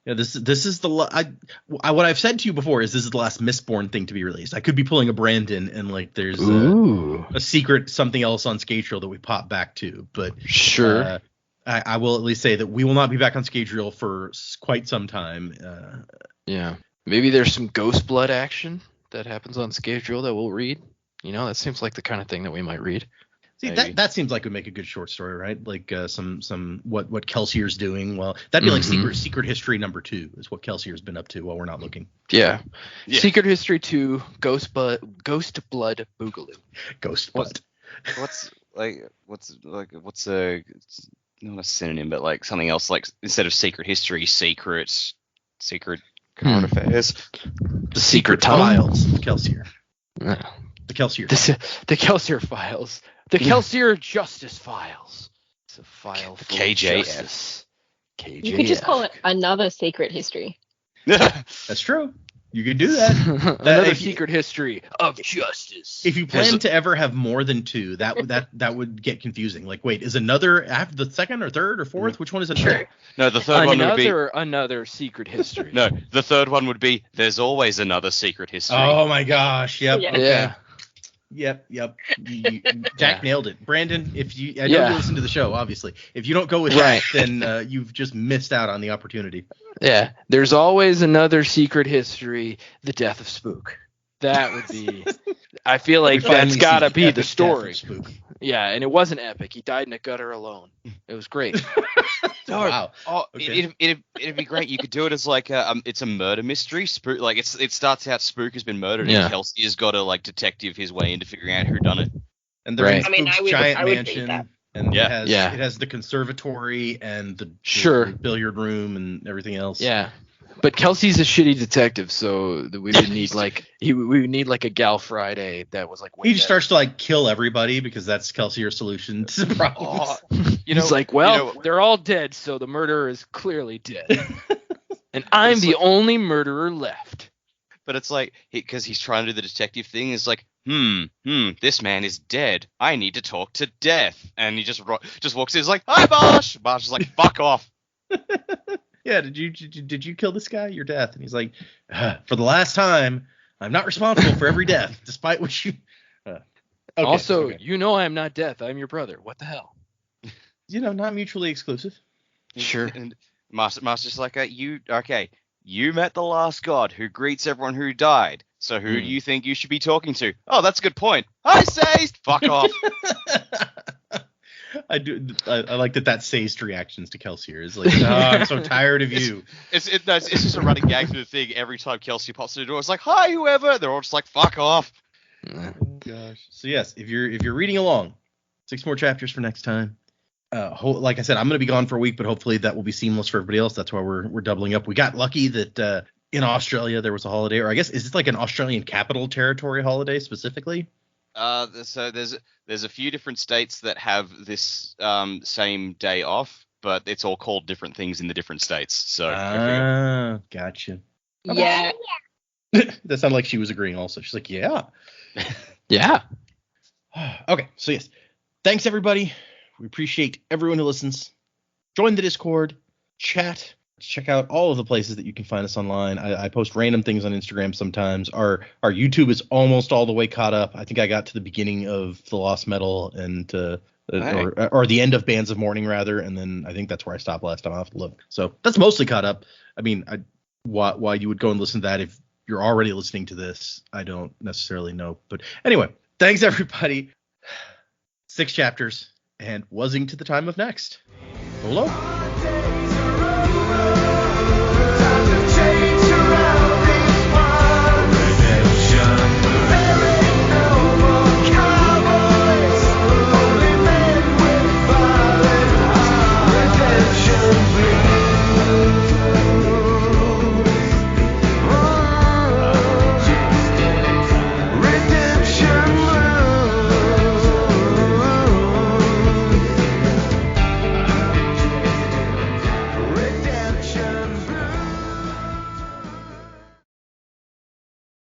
Yeah, this is the what I've said to you before is this is the last Mistborn thing to be released. I could be pulling a Brandon and like there's a secret something else on Scadrial that we pop back to, but sure. I will at least say that we will not be back on Scadrial for quite some time. Yeah, maybe there's some Ghost Blood action that happens on Scadrial that we'll read. That seems like the kind of thing that we might read. See, that seems like it would make a good short story, right? Like some what Kelsier's doing. Well, that'd be like Secret History number 2 is what Kelsier's been up to while we're not looking. Yeah. Secret History 2, Ghost Blood Boogaloo. Ghost Blood. What's a not a synonym, but like something else, like instead of Secret History, secret current affairs. The Secret Files of Kelsier. The Kelsier. The Kelsier Files. The Kelsier Justice Files. It's a file for KJS. KJS. You could just call it Another Secret History. That's true. You could do that. Another Secret History of Justice. If you plan to ever have more than 2, that would get confusing. Like, wait, is another after the second or third or fourth? Which one is it? True. No, the third one would be another Secret History. No, the third one would be There's Always Another Secret History. Oh my gosh! Yep. Yeah. Okay. Yep. Jack nailed it. Brandon, I know you listen to the show, obviously. If you don't go with that, then you've just missed out on the opportunity. Yeah. There's always another Secret History, The Death of Spook. That would be. I feel like that's got to be the story. Yeah, and it wasn't epic. He died in a gutter alone. It was great. Wow. Oh, Okay. it'd be great. You could do it as like it's a murder mystery. Spook, like it starts out Spook has been murdered, and Kelsey has got to like detective his way into figuring out who done it. And they're in Right. Spook's giant mansion. And Yeah. it has the conservatory and the billiard room and everything else. Yeah. But Kelsey's a shitty detective, so we would need we would need like a Gal Friday that was like way He just better. starts to like kill everybody because that's Kelsey's solution to the problems. He's like, they're all dead, so the murderer is clearly dead. And I'm the only murderer left. But it's like, because he's trying to do the detective thing, it's like, this man is dead. I need to talk to death. And he just walks in, he's like, hi, Bosch. Bosch is like, fuck off. Yeah, did you kill this guy? Your death. And he's like, for the last time, I'm not responsible for every death, despite what you... Okay. You know I'm not death. I'm your brother. What the hell? Not mutually exclusive. Sure. And Master's like, you met the last god who greets everyone who died. So who do you think you should be talking to? Oh, that's a good point. I say, fuck off. I do. I like that Say's reactions to Kelsey here is like, I'm so tired of you. It's just a running gag through the thing. Every time Kelsey pops through the door, it's like, hi, whoever. They're all just like, fuck off. Oh, gosh. So yes, if you're reading along, 6 more chapters for next time. Like I said, I'm going to be gone for a week, but hopefully that will be seamless for everybody else. That's why we're doubling up. We got lucky that in Australia there was a holiday, or I guess is it like an Australian Capital Territory holiday specifically? So there's a few different states that have this same day off, but it's all called different things in the different states. So gotcha. Yeah. That sounded like she was agreeing also. She's like, yeah. Yeah. Okay, so yes. Thanks everybody. We appreciate everyone who listens. Join the Discord, chat, check out all of the places that you can find us online. I post random things on Instagram sometimes. Our YouTube is almost all the way caught up. I think I got to the beginning of The Lost Metal and or the end of Bands of Mourning rather, and then I think that's where I stopped last time. I'll have to look. So that's mostly caught up. I mean, why you would go and listen to that if you're already listening to this, I don't necessarily know. But anyway, thanks everybody. 6 chapters. And wuzzing to the time of next. Hello.